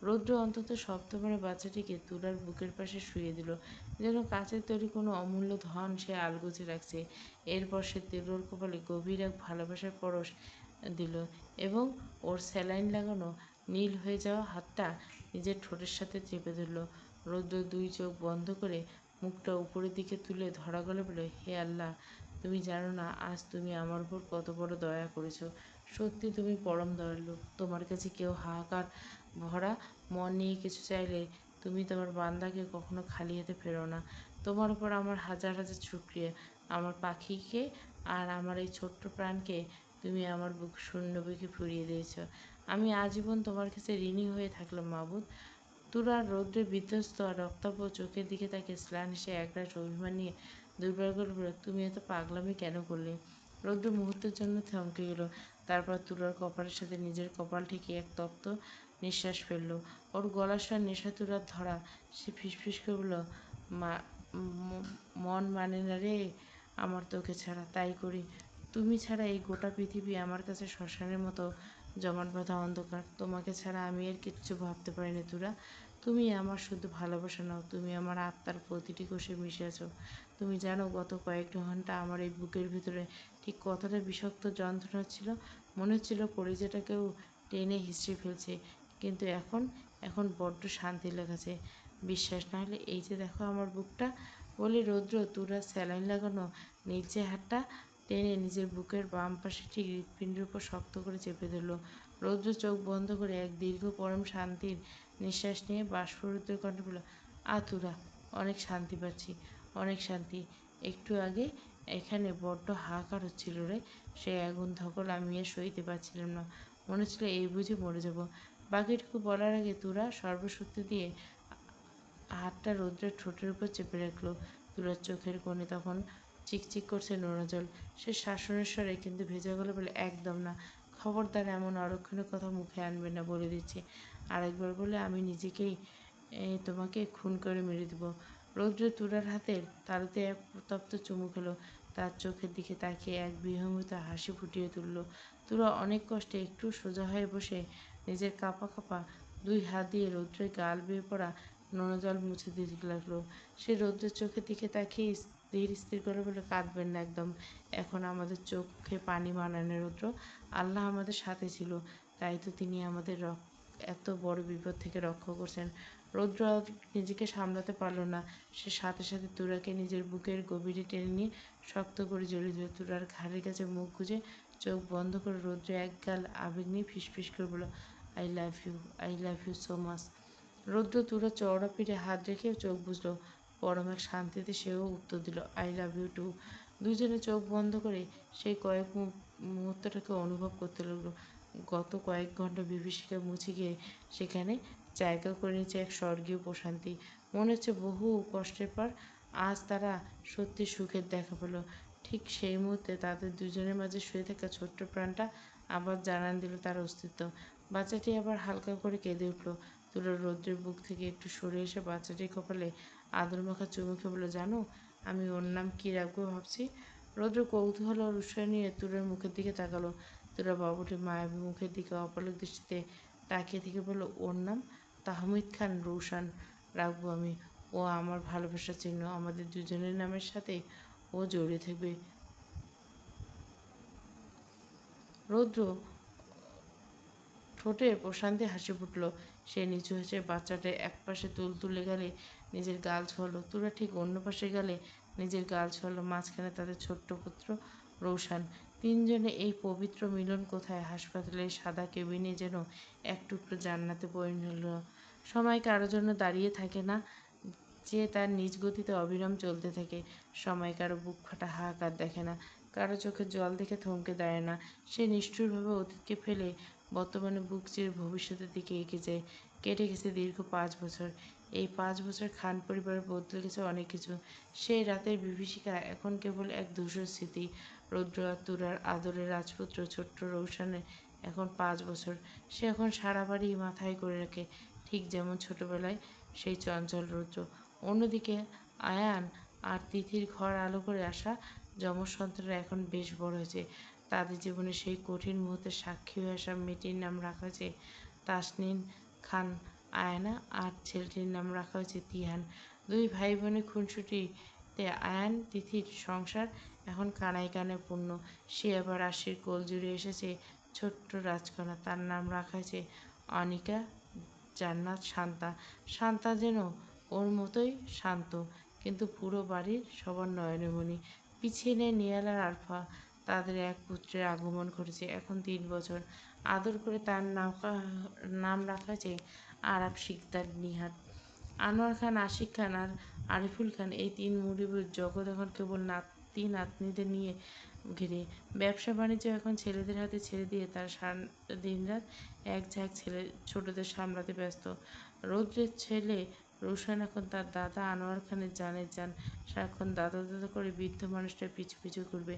রৌদ্র অন্তত সপ্তমবারে বাচ্চাটিকে তুলার বুকের পাশে শুয়ে দিল, যেন কাচের তৈরি কোনো অমূল্য ধন সে আলগোছে রাখছে। এরপর সে তুলোর কপালে গভীর এক ভালোবাসার পরশ দিল এবং ওর স্যালাইন লাগানো নীল হয়ে যাওয়া হাতটা নিজের ঠোঁটের সাথে চেপে ধরল। রৌদ্র দুই চোখ বন্ধ করে মুখটা উপরের দিকে তুলে ধরা গলে বলে, হে আল্লাহ, তুমি জানো না আজ তুমি আমার উপর কত বড় দয়া করেছো। সত্যি তুমি পরম দয়ালু। তোমার কাছে কেউ হাহাকার ভরা মন নিয়ে কিছু চাইলে তুমি তোমার বান্দাকে কখনো খালি হাতে ফেরো না। তোমার উপর আমার হাজার হাজার শুকরিয়া। আমার পাখিকে আর আমার এই ছোট্ট প্রাণকে তুমি আমার বুক শূন্য বুকে ফুরিয়ে দিয়েছ। আমি আজীবন তোমার কাছে ঋণী হয়ে থাকলাম মাবুদ। তুরার রৌদ্রে বিধ্বস্ত আর রক্তাভ চোখের দিকে তাকে স্লান হেসে একরাশ অভিমান নিয়ে দুর্বার করে বলল, তুমি এত পাগলামি কেন করলে? রৌদ্র মুহূর্তের জন্য থমকে গেল। তারপর তুরার কপালের সাথে নিজের কপাল ঠেকে এক তপ্ত নিঃশ্বাস ফেলল। ওর গলার স্বর নেশা তুরার ধরা। সে ফিসফিস করে বলল, মন মানে না রে আমার তোকে ছাড়া, তাই করি। তুমি ছাড়া এই গোটা পৃথিবী আমার কাছে শ্মশানের মতো জমাট বাঁধা অন্ধকার। তোমাকে ছাড়া আমি আর কিচ্ছু ভাবতে পারি না তুরা। তুমি আমার শুধু ভালোবাসা নাও, তুমি আমার আত্মার প্রতিটি কোষে মিশে আছো। তুমি জানো গত কয়েক ঘন্টা আমার এই বুকের ভিতরে ঠিক কতটা বিষাক্ত যন্ত্রণা ছিল। মনে হচ্ছিল কলিজাটাকেও টেনে হিঁচড়ে ফেলছে। কিন্তু এখন এখন বড্ড শান্তি লেগেছে। বিশ্বাস না হলে এই যে দেখো আমার বুকটা। বলে রৌদ্র তুরার স্যালাইন লাগানো নীলচে হাতটা টেনে নিজের বুকের বাম পাশে ঠিক হৃৎপিণ্ডের উপর শক্ত করে চেপে ধরল। রৌদ্র চোখ বন্ধ করে এক দীর্ঘ পরম শান্তির নিঃশ্বাস নিয়ে বাষ্পরুদ্ধ কণ্ঠে বলল, তুরা, অনেক শান্তি পাচ্ছি, অনেক শান্তি। একটু আগে এখানে বড্ড হাহাকার হচ্ছিল রে। সেই আগুন ধকল আমি আর সইতে পারছিলাম না। মনে হচ্ছিল এই বুঝি মরে যাব। বাকিটুকু বলার আগে তুরা সর্বশক্তি দিয়ে হাতটা রৌদ্রের ঠোঁটের উপর চেপে রাখলো। তুরার চোখের কোণে তখন চিকচিক করছে নোনা জল। সে শাসনের স্বরে কিন্তু ভেজা গলা বলে, একদম না, খবরদার এমন অলক্ষণের কথা মুখে আনবে না, বলে দিচ্ছি। আরেকবার বলে আমি নিজেকেই তোমাকে খুন করে মেরে দেবো। রৌদ্র তুরার হাতের তালুতে এক উত্তপ্ত চুমু খেলো। তার চোখের দিকে তাকিয়ে এক বিহ্বমিত হাসি ফুটিয়ে তুলল। তুরা অনেক কষ্টে একটু সোজা হয়ে বসে নিজের কাঁপা কাঁপা দুই হাত দিয়ে রৌদ্রের গাল বেয়ে পড়া নোনা জল মুছে দিতে লাগলো। সে রৌদ্রের চোখের দিকে তাকিয়ে ধীর স্থির করে বলে, কাঁদবেন না একদম। এখন আমাদের চোখে পানি মানানে রৌদ্র। আল্লাহ আমাদের সাথে ছিল, তাই তো তিনি আমাদের এত বড় বিপদ থেকে রক্ষা করছেন। রৌদ্র আর নিজেকে সামলাতে পারল না। সে সাথে সাথে তুরাকে নিজের বুকের গভীরে টেনে নিয়ে শক্ত করে জড়িয়ে ধরে তুরার ঘাড়ের কাছে মুখ গুজে চোখ বন্ধ করে রৌদ্র একগাল আবেগ নিয়ে ফিসফিস করে বলল, I love you, I love you so much. Roudra তুরার চওড়া পিঠে হাত রেখে চোখ বুঝলো। পরম এক শান্তিতে সেও উত্তর দিল, আই লাভ ইউ টু। দুজনে চোখ বন্ধ করে সেই কয়েক মুহূর্তটাকে অনুভব করতে লাগলো। গত কয়েক ঘন্টা বিভীষিকা মুছে গিয়ে সেখানে জায়গা করে নিয়েছে এক স্বর্গীয় প্রশান্তি। মনে হচ্ছে বহু কষ্টের পর আজ তারা সত্যি সুখের দেখা পেল। ঠিক সেই মুহূর্তে তাদের দুজনের মাঝে শুয়ে থাকা ছোট্ট প্রাণটা আবার জানান দিল তার অস্তিত্ব। বাচ্চাটি আবার হালকা করে কেঁদে উঠল। তুলো রৌদ্রের বুক থেকে একটু সরে এসে বাচ্চাটির কপালে আদর মাখা চুমুকে বলে, জানো আমি ওর নাম কী রাখবো ভাবছি? রৌদ্র কৌতূহল আর উৎসাহ নিয়ে তুলোর মুখের দিকে তাকালো। তুলা বাবুটির মায়াবী মুখের দিকে অপলক দৃষ্টিতে তাকিয়ে থেকে বলল, ওর নাম তাহমিদ খান রৌশন রাখবো আমি। ও আমার ভালোবাসার চিহ্ন, আমাদের দুজনের নামের সাথে ও জড়িয়ে থাকবে। রৌদ্র ঠোঁটে প্রশান্তি হাসি ফুটল। সে নিচু হেসে বাচ্চাটা একপাশে তুলে গেলে নিজের গাল ছোঁয়ালো। তুরা ঠিক অন্য পাশে গেলে নিজের গাল ছোঁয়ালো। মাঝখানে তাদের ছোট্ট পুত্র রৌশন। তিনজনে এই পবিত্র মিলন কোথায়? হাসপাতালের সাদা কেবিনে যেন এক টুকরো জান্নাতে পরিণত হলো। সময় কারোর জন্য দাঁড়িয়ে থাকে না, যে তার নিজ গতিতে অবিরাম চলতে থাকে। সময় কারো বুক ফাটা হাহাকার দেখে না, কারো চোখের জল দেখে থমকে দাঁড়ায় না। সে নিষ্ঠুরভাবে অতীতকে ফেলে বর্তমানে বুক চিরে ভবিষ্যতের দিকে এগিয়ে যায়। কেটে গেছে দীর্ঘ 5 বছর। এই 5 বছর খান পরিবারে বদলে গেছে অনেক কিছু। সেই রাতের বিভীষিকা এখন কেবল এক ধূসর স্মৃতি। রৌদ্র আর তুরার আদরের রাজপুত্র ছোট্ট রৌশনের এখন 5 বছর। সে এখন সারা বাড়ি মাথায় করে রাখে, ঠিক যেমন ছোটবেলায় সেই চঞ্চল রৌদ্র। অন্যদিকে আয়ান আর তিথির ঘর আলো করে আসা যমজ সন্তানরা এখন বেশ বড় হয়েছে। তাদের জীবনে সেই কঠিন মুহূর্তের সাক্ষী হয়ে আসা মেয়েটির নাম রাখা হয়েছে তাসনিন খান আয়ানা, আর ছেলেটির নাম রাখা হয়েছে তিহান। দুই ভাই বোনের খুনসুটিতে আয়ান তিথির সংসার এখন কানায় কানায় পূর্ণ। সে আবার আশির কোল জুড়ে এসেছে ছোট্ট রাজকন্যা, তার নাম রাখা হয়েছে অনিকা জান্নাত শান্তা। শান্তা যেন ওর মতোই শান্ত, কিন্তু পুরো বাড়ির সবার নয়নমণি। পিছিয়ে নেয় নিয়াল আর আলফা। তাদের এক পুত্রের আগমন ঘটেছে এখন 3 বছর। আদর করে তার নাম রাখা হয়েছে আরাব শিকদার নিহাত। আনোয়ার খান, আশিক খান আর আরিফুল খান, এই তিন মুড়িবুড়ির জগৎ এখন কেবল নাতি নাতনিদের নিয়ে ঘিরে। ব্যবসা বাণিজ্য এখন ছেলেদের হাতে ছেড়ে দিয়ে তার দিনরাত এক ঝাঁক ছোটদের সামলাতে ব্যস্ত। রৌদ্রের ছেলে রোশন এখন তার দাদা আনোয়ার খানের জানের জান। সারাক্ষণ দাদা দাদা করে বৃদ্ধ মানুষটার পিছু পিছু ঘুরবে।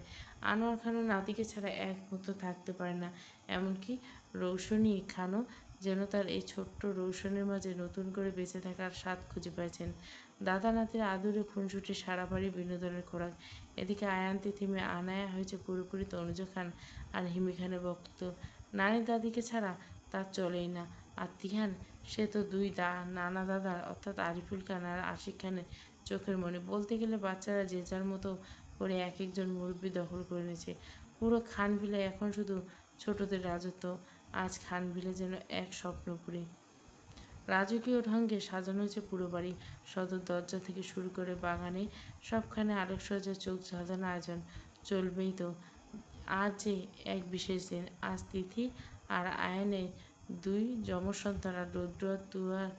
আনোয়ার খানও নাতিকে ছাড়া এক মুহূর্ত থাকতে পারে না। এমনকি রৌশনী খানও যেন তার এই ছোট্ট রৌশনের মাঝে নতুন করে বেঁচে থাকার স্বাদ খুঁজে পেয়েছেন। দাদা নাতির আদুরে খুনসুটি সারা বাড়ি বিনোদনের খোরাক। এদিকে আয়ান তিথি মেয়ে আনায়া হয়েছে পুরোপুরি তনুজা খান আর হিমি খানের ভক্ত। নানি দাদিকে ছাড়া তার চলেই না। আর তিহান, সে তো দুই নানা দাদার অর্থাৎ আরিফুল খান আর আশিক খানের চোখের মণি। বলতে গেলে বাচ্চারা যে যার মতো করে এক একজন মুরব্বি দখল করে নিয়েছে। পুরো খানবিলে এখন শুধু ছোটদের রাজত্ব। আজ খানবিলে যেন এক স্বপ্নপুরী। রাজকীয় ঢঙে সাজানো হয়েছে পুরো বাড়ি। সদর দরজা থেকে শুরু করে বাগানে সবখানে আলোকসজ্জায় চোখ ধাঁধানো আয়োজন। চলবেই তো। আজ যে এক বিশেষ দিন। আজ তিথি আর আয়ানের দুই যমজ সন্তান আর রৌদ্র আর তুয়ার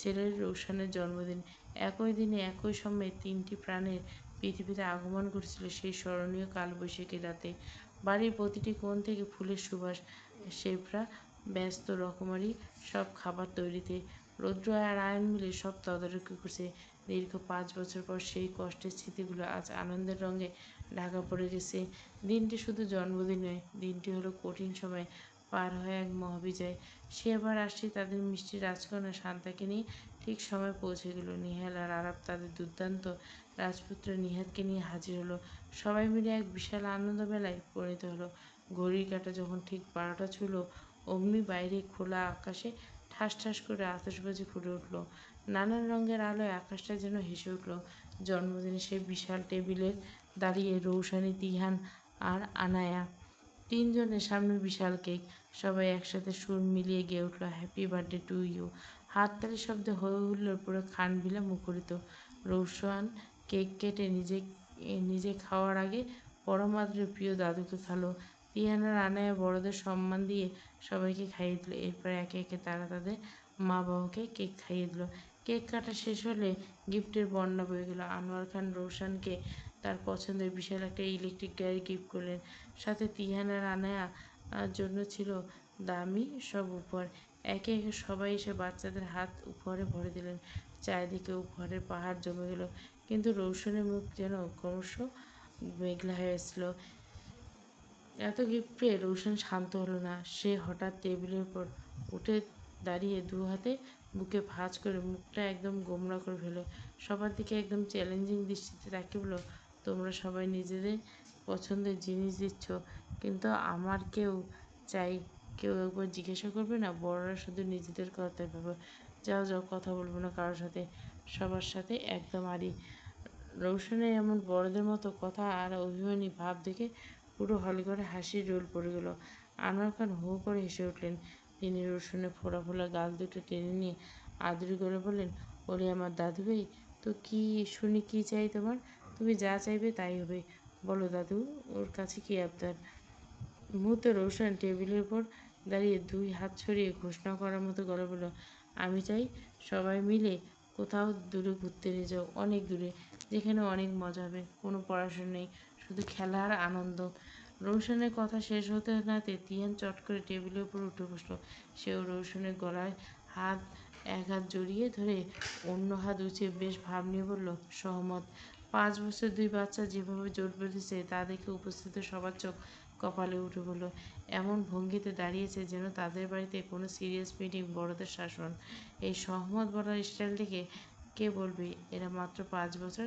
ছেলের রৌশনের জন্মদিন। একই দিনে একই সময়ে তিনটি প্রাণের পৃথিবীতে আগমন ঘটেছিল সেই স্মরণীয় কালবৈশাখী রাতে। বাড়ির প্রতিটি কোণ থেকে ফুলের সুবাস। শেফরা ব্যস্ত রকমারি সব খাবার তৈরিতে। রৌদ্র আর আয়ন মিলে সব তদারকি করছে। দীর্ঘ 5 বছর পর সেই কষ্টের স্মৃতিগুলো আজ আনন্দের রঙে ঢাকা পড়ে গেছে। দিনটি শুধু জন্মদিন নয়, দিনটি হলো কঠিন সময় পার হয়ে এক মহাবিজয়। সে আবার আসছে তাদের মিষ্টি রাজকন্যা শান্তাকে নিয়ে ঠিক সময় পৌঁছে গেল। নিহাল আর আরাব তাদের দুর্দান্ত রাজপুত্র নিহাতকে নিয়ে হাজির হলো। সবাই মিলে এক বিশাল আনন্দ মেলায় পরিণত হলো। ঘড়ির কাঁটা যখন ঠিক 12টা ছুঁল, অমনি বাইরে খোলা আকাশে ঠাস ঠাস করে আতশবাজি ফুটে উঠল। নানান রঙের আলোয় আকাশটা যেন হেসে উঠল। জন্মদিনে সেই বিশাল টেবিলের দাঁড়িয়ে রৌশানী, তিহান আর আনায়া তিনজনের সামনে বিশাল কেক। সবাই একসাথে সুর মিলিয়ে গেয়ে উঠল, হ্যাপি বার্থডে টু ইউ। হাততালির শব্দে হয়ে উঠল পুরো খানবিলা মুখরিত। রৌশান কেক কেটে নিজে খাওয়ার আগে পরম আদরে প্রিয় দাদুকে খালো। তিহান আর আনায়া বড়দের সম্মান দিয়ে সবাইকে খাইয়ে দিল। এরপর একে একে তারা তাদের মা বাবাকে কেক খাইয়ে দিল। কেক কাটা শেষ হলে গিফটের বন্যা বয়ে গেল। আনোয়ার খান রৌশানকে তার পছন্দের বিশাল একটা ইলেকট্রিক গাড়ি গিফট করলেন। সাথে তিহান আর আনায়া জন্য ছিল দামি সব উপহার। একে একে সবাই এসে বাচ্চাদের হাত উপহারে ভরে দিলেন। চারিদিকে উপহারের পাহাড় জমে গেল। কিন্তু রৌশনের মুখ যেন ক্রমশ মেঘলা হয়ে এসেছিল। এত গিফট পেয়ে রৌশন শান্ত হলো না। সে হঠাৎ টেবিলের উপর উঠে দাঁড়িয়ে দু হাতে বুকে ভাঁজ করে মুখটা একদম গোমড়া করে ফেলল। সবার দিকে একদম চ্যালেঞ্জিং দৃষ্টিতে তাকিয়ে বলল, তোমরা সবাই নিজেদের পছন্দের জিনিস দিচ্ছ, কিন্তু আমার চাই কেউ একবার জিজ্ঞাসা করবে না? বড়রা শুধু নিজেদের কথাই ভাবে। যাও যাও, কথা বলবো না কারোর সাথে, সবার সাথে একদম আড়ি। রৌশনের এমন বড়দের মতো কথা আর অভিমানী ভাব দেখে পুরো হলঘরে হাসির রোল পড়ে গেল। আনোয়ার খান হো করে হেসে উঠলেন। তিনি রৌশনের ফোলা ফোলা গাল দুটো টেনে নিয়ে আদুরি করে বললেন, ওরে আমার দাদুভাই, তো কি শুনি, কি চাই তোমার? তুমি যা চাইবে তাই হবে। বলো দাদু, ওর কাছে কি আবদার? মুহূর্তে রৌশন টেবিলের উপর দাঁড়িয়ে দুই হাত ছড়িয়ে ঘোষণা করার মতো গলা বলল, আমি চাই সবাই মিলে কোথাও দূরে ঘুরতে নিয়ে যাও, অনেক দূরে, যেখানে অনেক মজা হবে, কোনো পড়াশোনা নেই, শুধু খেলা আর আনন্দ। রৌশনের কথা শেষ হতে নাতে তিয়ান চট করে টেবিলের উপর উঠে বসল। সেও রৌশনের গলায় এক হাত জড়িয়ে ধরে অন্য হাত উঁচিয়ে বেশ ভাব নিয়ে বলল, সহমত। 5 বছর দুই বাচ্চা যেভাবে জোট বেঁধেছে তা দেখে উপস্থিত সবার চোখ কপালে উঠে পড়ল। এমন ভঙ্গিতে দাঁড়িয়েছে যেন তাদের বাড়িতে কোনো সিরিয়াস মিটিং, বড়দের শাসন। এই সহমত বলার স্টাইল দেখে কে বলবে এরা মাত্র 5 বছর?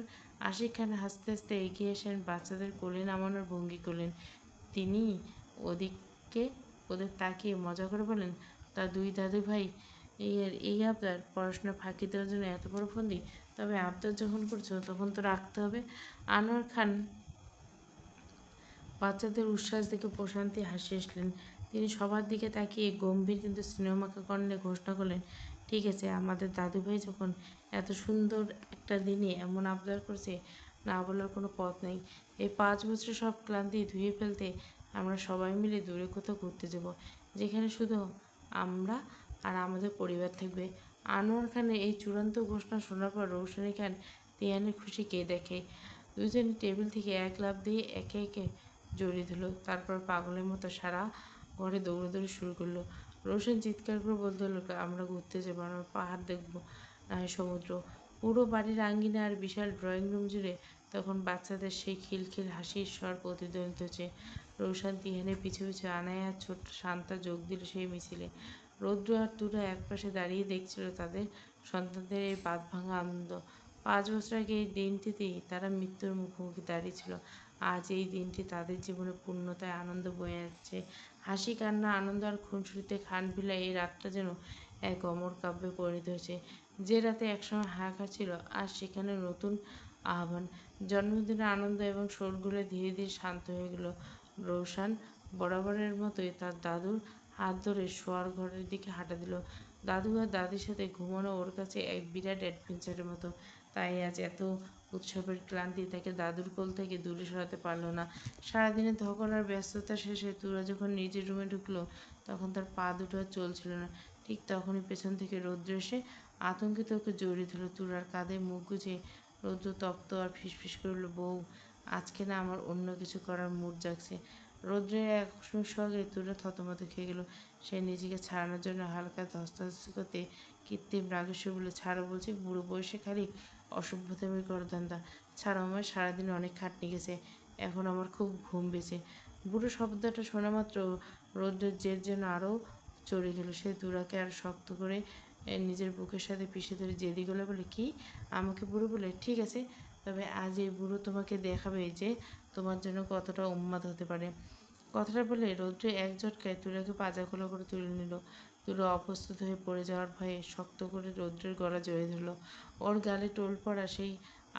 আশিক খান হাসতে হাসতে এগিয়ে এসেন, বাচ্চাদের কোলে নামানোর ভঙ্গি করলেন। তিনি ওদিকে ওদের তাকিয়ে মজা করে বলেন, তা দুই দাদু ভাই এই আবদার, পড়াশোনা ফাঁকি দেওয়ার জন্য এত বড় ফন্দি? তবে আবদার যখন করছো তখন তো রাখতে হবে। আনোয়ার খান বাচ্চাদের উচ্ছ্বাস দেখে প্রশান্তি হাসি আসলেন। তিনি সবার দিকে তাকিয়ে গম্ভীর কিন্তু স্নেহমাখা কণ্ঠে ঘোষণা করলেন, ঠিক আছে, আমাদের দাদুভাই যখন এত সুন্দর একটা দিনে এমন আবদার করছে, না বলার কোনো পথ নেই। এই 5 বছর সব ক্লান্তি ধুয়ে ফেলতে আমরা সবাই মিলে দূরে কোথাও ঘুরতে যাব, যেখানে শুধু আমরা আর আমাদের পরিবার থাকবে। আনোয়ার খানের এই চূড়ান্ত ঘোষণা শোনার পর রৌশনী খান তিয়ানের খুশি কে দেখে। দুজনে টেবিল থেকে এক লাফ দিয়ে একে একে জড়িয়ে ধরল। তারপর পাগলের মতো সারা ঘরে দৌড়াদৌড়ি শুরু করলো। রোশন চিৎকার করে বলতে হলো, আমরা ঘুরতে যাবো, আমরা পাহাড় দেখবো, না হয় সমুদ্র। পুরো বাড়ির আঙ্গিনা আর বিশাল ড্রয়িং রুম জুড়ে তখন বাচ্চাদের সেই খিলখিল হাসির স্বর প্রতিধ্বনিত হচ্ছে। রৌশন, তিহানের পিছু পিছু আনায়া আর ছোট্ট শান্তা যোগ দিল সেই মিছিলে। রৌদ্র আর তুরা একপাশে দাঁড়িয়ে দেখছিল তাদের সন্তানদের এই বাঁধভাঙা আনন্দ। 5 বছর আগে এই দিনটিতেই তারা মৃত্যুর মুখোমুখি দাঁড়িয়েছিল। আজ এই দিনটি তাদের জীবনে পূর্ণতায় আনন্দ বয়ে যাচ্ছে। হাসি, কান্না, আনন্দ আর খুনসুটিতে খানভিলা এই রাতটা যেন এক অমর কাব্যে পরিণত হয়েছে। যে রাতে একসময় হাহাকার ছিল, আজ সেখানে নতুন আহ্বান। জন্মদিনের আনন্দ এবং শোরগোলে ধীরে ধীরে শান্ত হয়ে গেল। রৌশান বরাবরের মতোই তার দাদুর হাত ধরে শোয়ার ঘরের দিকে হাঁটা দিল। দাদু আর দাদির সাথে ঘুমানো ওর কাছে এক বিরাট অ্যাডভেঞ্চারের মতো। তাই আজ এত উৎসবের ক্লান্তি তাকে দাদুর কোল থেকে দূরে সরাতে পারল না। সারাদিনের ধকল আর ব্যস্ততা শেষে তুরা যখন নিজের রুমে ঢুকলো, তখন তার পা দুটো আর চলছিল না। ঠিক তখনই পেছন থেকে রৌদ্র এসে আতঙ্কিত ওকে জড়িয়ে ধরল। তুরার কাঁধে মুখ গুজে রৌদ্র তপ্ত আর ফিসফিস করে বলল, বউ, আজকে না আমার অন্য কিছু করার মুড জাগছে। রৌদ্রের এক সঙ্গে তুলে থতমত খেয়ে গেল। সে নিজেকে ছাড়ানোর জন্য হালকা ধস্তাধস্তি করতে কৃত্রিম রাগস্ব বলে, ছাড়ো বলছি, বুড়ো বয়সে খালি অসভ্যতামি করার ধান্দা। ছাড়ো আমার, সারাদিন অনেক খাটনি গেছে, এখন আমার খুব ঘুম পেয়েছে। বুড়ো শব্দটা শোনা মাত্র রৌদ্রের জেদ যেন আরও চড়ে গেল। সে তুরাকে আর শক্ত করে নিজের বুকের সাথে পিষে ধরে জেদি গলে বলে, কি আমাকে বুড়ো বলে? ঠিক আছে, তবে আজ এই বুড়ো তোমাকে দেখাবে যে তোমার জন্য কতটা উন্মাদ হতে পারে। কথাটা বলে রৌদ্র এক ঝটকায় তুরাকে পাজাখোলা করে তুলে নিল। তুরা অপ্রস্তুত হয়ে পড়ে যাওয়ার ভয়ে শক্ত করে রৌদ্রের গলা জড়িয়ে ধরল। ওর গালে টোল পড়া সেই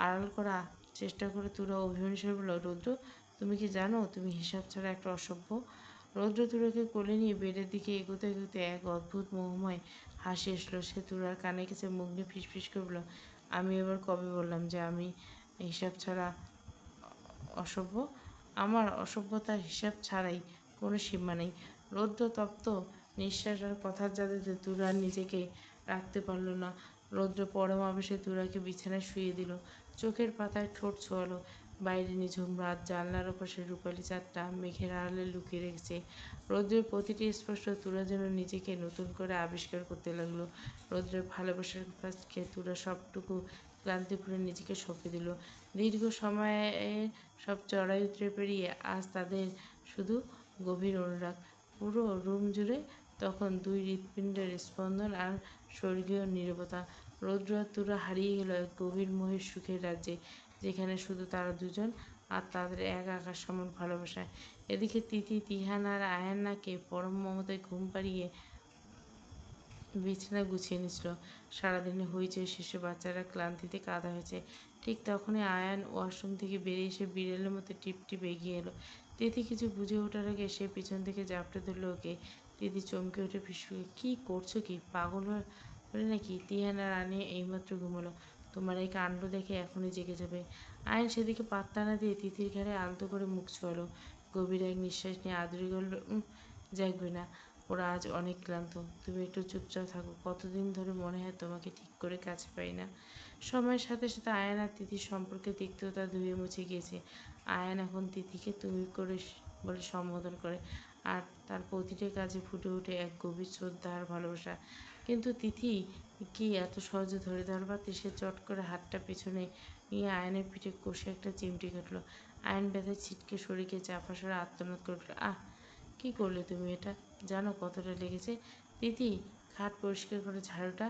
আড়াল করা চেষ্টা করে তুরা অভিমানী স্বরে বলল, রৌদ্র, তুমি কি জানো তুমি হিসাব ছাড়া একটা অসভ্য? রৌদ্র তুরাকে কোলে নিয়ে বেডের দিকে এগোতে এগোতে এক অদ্ভুত মোহময় হাসি এসলো। সে তুরার কানে কাছে মুখ নিয়ে ফিসফিস করে বলল, আমি এবার কবে বললাম যে আমি হিসাব ছাড়া অসভ্য? আমার অসভ্যতার হিসাব ছাড়াই কোনো সীমা নেই। রৌদ্র তপ্ত নিঃশ্বাস আর কথার জাদুতে তুরা নিজেকে রাখতে পারল না। রৌদ্র পরম আবেশে তুরাকে বিছানায় শুইয়ে দিল। চোখের পাতায় ঠোঁট ছোঁয়ালো। বাইরে নিঝুম রাত, জানলার ওপাশে রূপালি চাঁদটা মেঘের আড়ালে লুকিয়ে রেখেছে। রৌদ্রের প্রতিটি স্পর্শ তুরা যেন নিজেকে নতুন করে আবিষ্কার করতে লাগলো। রৌদ্রের ভালোবাসার কাছে তুরা সবটুকু ক্লান্তি ভুলে নিজেকে সঁপে দিল। দীর্ঘ সময়ে সব চড়াই উতরে পেরিয়ে আজ তাদের শুধু গভীর অনুরাগ। পুরো রুম জুড়ে তখন দুই হৃৎপিণ্ডের স্পন্দন আর স্বর্গীয় নীরবতা। রৌদ্র আর তুরা হারিয়ে গেল এক গভীর মোহের সুখের রাজ্যে, যেখানে শুধু তারা দুজন আর তাদের এক আকাশ সমান ভালোবাসায়। এদিকে তিথি, তিহান আর আয়ান নাকে পরম মমতায় ঘুম পাড়িয়ে বিছানা গুছিয়ে নিচ্ছিল। সারাদিনে হইচই শেষে বাচ্চারা ক্লান্তিতে কাদা হয়েছে। ঠিক তখনই আয়ান ওয়াশরুম থেকে বেরিয়ে এসে বিড়ালের মতো টিপ টিপ এগিয়ে এলো। তিথি কিছু বুঝে ওঠার আগে সে পিছন থেকে জাপটে ধরল ওকে। তিথি চমকে উঠে ফিসফিস, কি করছো কি, পাগল হলে নাকি? তিহান আর আনিয়া এইমাত্র ঘুমালো, তোমার এই কাণ্ড দেখে এখনই জেগে যাবে। আয়ান সেদিকে পাত্তা না দিয়ে তিথির ঘাড়ে আলতো করে মুখ ছোঁয়ালো। গভীর এক নিঃশ্বাস নিয়ে আদুরে বলল, জাগবে না, ওরা আজ অনেক ক্লান্ত, তুমি একটু চুপচাপ থাকো, কতদিন ধরে মনে হয় তোমাকে ঠিক করে কাছে পাই না। সময়ের সাথে সাথে আয়ান আর তিথির সম্পর্কে তিক্ততা ধুয়ে মুছে গিয়েছে। আয়ান এখন তিথিকে তুমি করে বলে সম্বোধন করে, আর তার প্রতিটি কাজে ফুটে ওঠে এক গভীর শ্রদ্ধা আর ভালোবাসা। কিন্তু তিথি কি এত সহজে ধরে দেওয়ার পারতে? সে চট করে হাতটা পেছনে নিয়ে আয়নের পিঠে কষে একটা চিমটি কাটলো। আয়ন ব্যথায় ছিটকে শরীরকে চাপা সরে আত্মনাদ করে উঠল, আহ, কি করলে তুমি এটা? জানো কতটা লেগেছে? তিথি খাট পরিষ্কার করে ঝাড়ুটা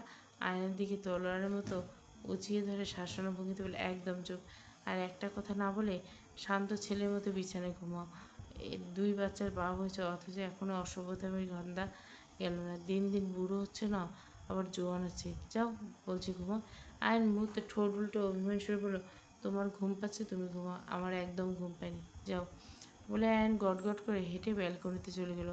আয়নার দিকে তলোয়ারের মতো উঁচিয়ে ধরে শাসানো ভঙ্গিতে বলে, একদম চুপ, আর একটা কথা না বলে শান্ত ছেলের মতো বিছানায় ঘুমাও। দুই বাচ্চার বাপ হয়েছে অথচ এখনো অসভ্যতামের গন্ধা গেল না। দিন দিন বুড়ো হচ্ছে না, আবার জোয়ান হচ্ছে। যাও বলছি, ঘুমাও। আয়ন মুহূর্তে ঠোঁট উল্টে অভিমান শুরু বললো, তোমার ঘুম পাচ্ছে, তুমি ঘুমাও, আমার একদম ঘুম পায়নি, যাও। বলে আয়ন গটগট করে হেঁটে ব্যালকনিতে চলে গেল।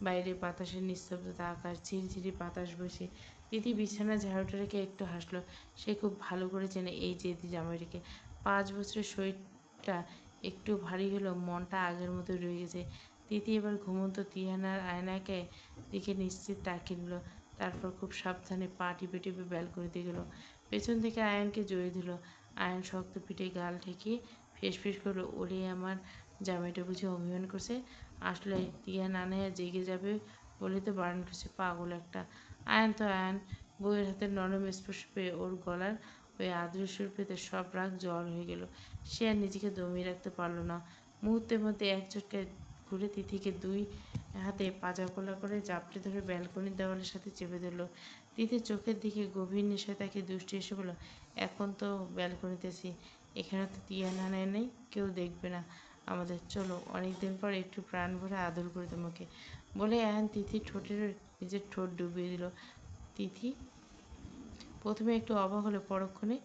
বাইরে বাতাসের নিস্তব্ধতা, আকাশ ঝিরিঝিরি বাতাস বইছে। তিথি বিছানা ঝাড়ুটা রেখে একটু হাসলো। সে খুব ভালো করে চেনে এই জেদি জামাইটাকে। 5 বছরের শরীরটা একটু ভারী হলেও মনটা আগের মতো রয়ে গেছে। তিথি এবার ঘুমন্ত তিহানার আয়নাকে দিকে নিশ্চিত তাকিয়ে নিল। তারপর খুব সাবধানে পা টিপে টিপে ব্যালকনিতে গেল। পেছন থেকে আয়নকে জড়িয়ে দিল। আয়ন শক্ত পিঠে গাল ঠেকিয়ে ফিসফিস করলো, ওরে আমার জামাইটা বুঝি অভিমান করছে, আসলে টিয়া নানায়া জেগে যাবে বলে তো বারণ করছে, পাগল একটা। আয়ান তো আয়ান, বউয়ের হাতের নরম স্পর্শ পেয়ে ওর গলার ওই আদৃশ্য সুর পেতে সব রাগ জল হয়ে গেল। সে আর নিজেকে দমিয়ে রাখতে পারল না। মুহূর্তের মধ্যে এক ঝটকায় ঘুরে তিথিকে দুই হাতে পাঁজা করে জাপটে ধরে ব্যালকনির দেওয়ালের সাথে চেপে ধরল। তিথির চোখের দিকে গভীর নেশায় তাকে দুষ্টি এসে বলল, এখন তো ব্যালকনিতেছি, এখানে তো টিয়া নানায় নেই, কেউ দেখবে না আমাদের, চলো অনেকদিন পর একটু প্রাণ ভরে আদর করি তোমাকে। বলে আয়ান তিথির ঠোঁটের নিজের ঠোঁট ডুবিয়ে দিল। তিথি প্রথমে একটু অবাক হলে পরক্ষণে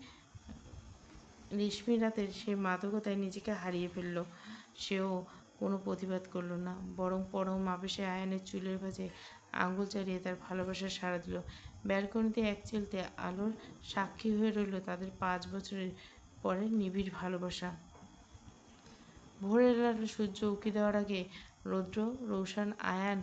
রেশমি রাতের সেই মাদকতায় নিজেকে হারিয়ে ফেলল। সেও কোনো প্রতিবাদ করল না, বরং পরম আবেশে আয়ানের চুলের ভাঁজে আঙুল চালিয়ে তার ভালোবাসার সাড়া দিল। ব্যালকনিতে এক চিলতে আলোর সাক্ষী হয়ে রইল তাদের 5 বছরের পরে নিবিড় ভালোবাসা। ভোরের আলো সূর্য উঁকি দেওয়ার আগে রৌদ্র, রৌশন, আয়ান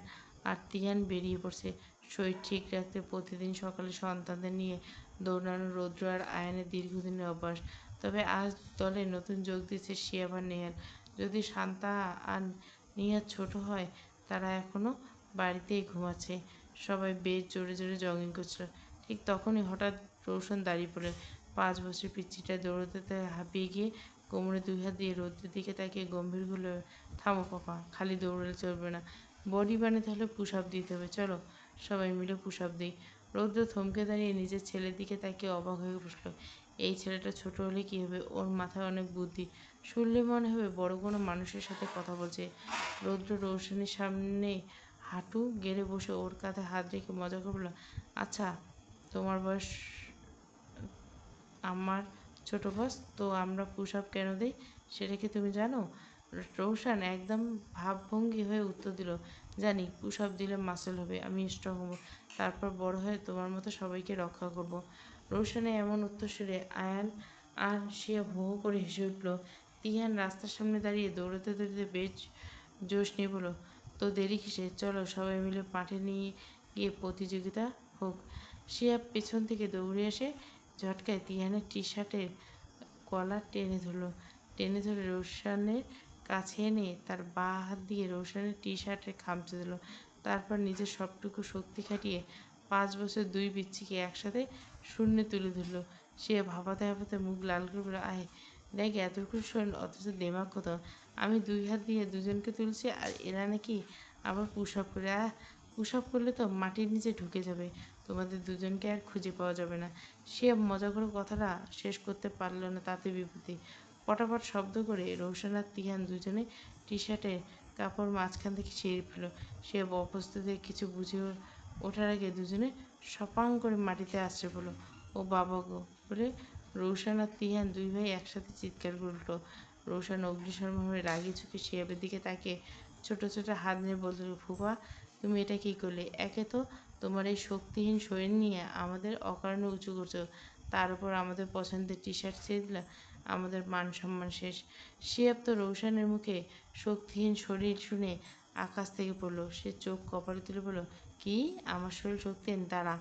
আর তিহান বেরিয়ে পড়ছে শরীর ঠিক রাখতে। প্রতিদিন সকালে সন্তানদের নিয়ে দৌড়ানো রৌদ্র আর আয়ানের দীর্ঘদিনের অভ্যাস। তবে আজ দলে নতুন যোগ দিচ্ছে শিয়াব আর নেহাল। যদি শান্তা আর নিহাত ছোট হয় তারা এখনও বাড়িতেই ঘুমাচ্ছে। সবাই বেশ জোরে জোরে জগিং করছিল। ঠিক তখনই হঠাৎ রৌশন দাঁড়িয়ে পড়ে। 5 বছরের পিচ্চিটা দৌড়াতে হাঁপিয়ে গিয়ে কোমরে 2 হাত দিয়ে রৌদ্রের দিকে তাকিয়ে গম্ভীর হলো, থামো পাপা, খালি দৌড়ালে চলবে না, বডি বানাতে হলে পুশ আপ দিতে হবে, চলো সবাই মিলে পুশ আপ দিই। রৌদ্র থমকে দাঁড়িয়ে নিজের ছেলের দিকে তাকিয়ে অবাক হয়ে বসল। এই ছেলেটা ছোট হলে কী হবে, ওর মাথায় অনেক বুদ্ধি, শুনলে মনে হবে বড় কোনো মানুষের সাথে কথা বলছে। রৌদ্র রৌশনীর সামনে হাঁটু গেড়ে বসে ওর কাঁধে হাত রেখে মজা করে বলল, আচ্ছা তোমার বয়স আমার ছোট বস, তো আমরা পুশ আপ কেন দিই সেটা কি তুমি জানো? রৌশন একদম ভাবভঙ্গি হয়ে উত্তর দিল, জানি, পুশ আপ দিলে মাসেল হবে, আমি স্ট্রং হব, তারপর বড় হয়ে তোমার মতো সবাইকে রক্ষা করব। রৌশনের এমন উত্তর শুনে আয়ান আর সে হো হো করে হেসে উঠল। তিহান রাস্তার সামনে দাঁড়িয়ে দৌড়াতে দৌড়াতে বেশ জোশ নিয়ে বলল, তো দেরি কিসে, চলো সবাই মিলে মাঠে নিয়ে গিয়ে প্রতিযোগিতা হোক। শিহাব পেছন থেকে দৌড়ে এসে ঝটকায় তিহানের টি শার্টের কলার টেনে ধরে রৌশনের কাছে এনে তার বাঁ হাত দিয়ে রৌশনের টি শার্টের খামচে দিল। তারপর নিজের সবটুকু শক্তি খাটিয়ে 5 বছর 2 বিচ্ছিকে একসাথে শূন্যে তুলে ধরল। সে ভাবাতে ভাবাতে মুখ লাল করে বলল, আয় দেখ এতটুকু শরীর অথচ দেমাগ কত, আমি 2 হাত দিয়ে দুজনকে তুলছি আর এরা নাকি আবার পুশ আপ করে, পুশ আপ করলে তো মাটির নিচে ঢুকে যাবে, তোমাদের দুজনকে আর খুঁজে পাওয়া যাবে না। সে মজা করে কথাটা শেষ করতে পারল না, তাতে বিপত্তি। পটাপট শব্দ করে রৌশন আর তিহান দুজনে টি শার্টের কাপড় মাঝখান থেকে ছিঁড়ে ফেল। সে অপ্রস্তুতে কিছু বুঝে ওঠার আগে দুজনে সপাং করে মাটিতে আছড়ে পড়ল। ও বাবা গো বলে রৌশন আর তিহান দুই ভাই একসাথে চিৎকার করে উঠল। রৌশন অগ্নিশর্মা হয়ে রাগি চোখে শিহাবের দিকে তাকিয়ে ছোট ছোট হাত নিয়ে বলতে, ফুফা তুমি এটা কী করলে? একে তো তোমার এই শক্তিহীন শরীর নিয়ে আমাদের অকারণে উঁচু করছো, তার উপর আমাদের পছন্দের টি শার্ট ছেড়ে দিলে আমাদের মান সম্মান শেষ। শিহাব তো রৌশনের মুখে শক্তিহীন শরীর শুনে আকাশ থেকে পড়লো। সে চোখ কপালে তুলে বলল, কি আমার শরীর শক্তিহীন? দাঁড়া,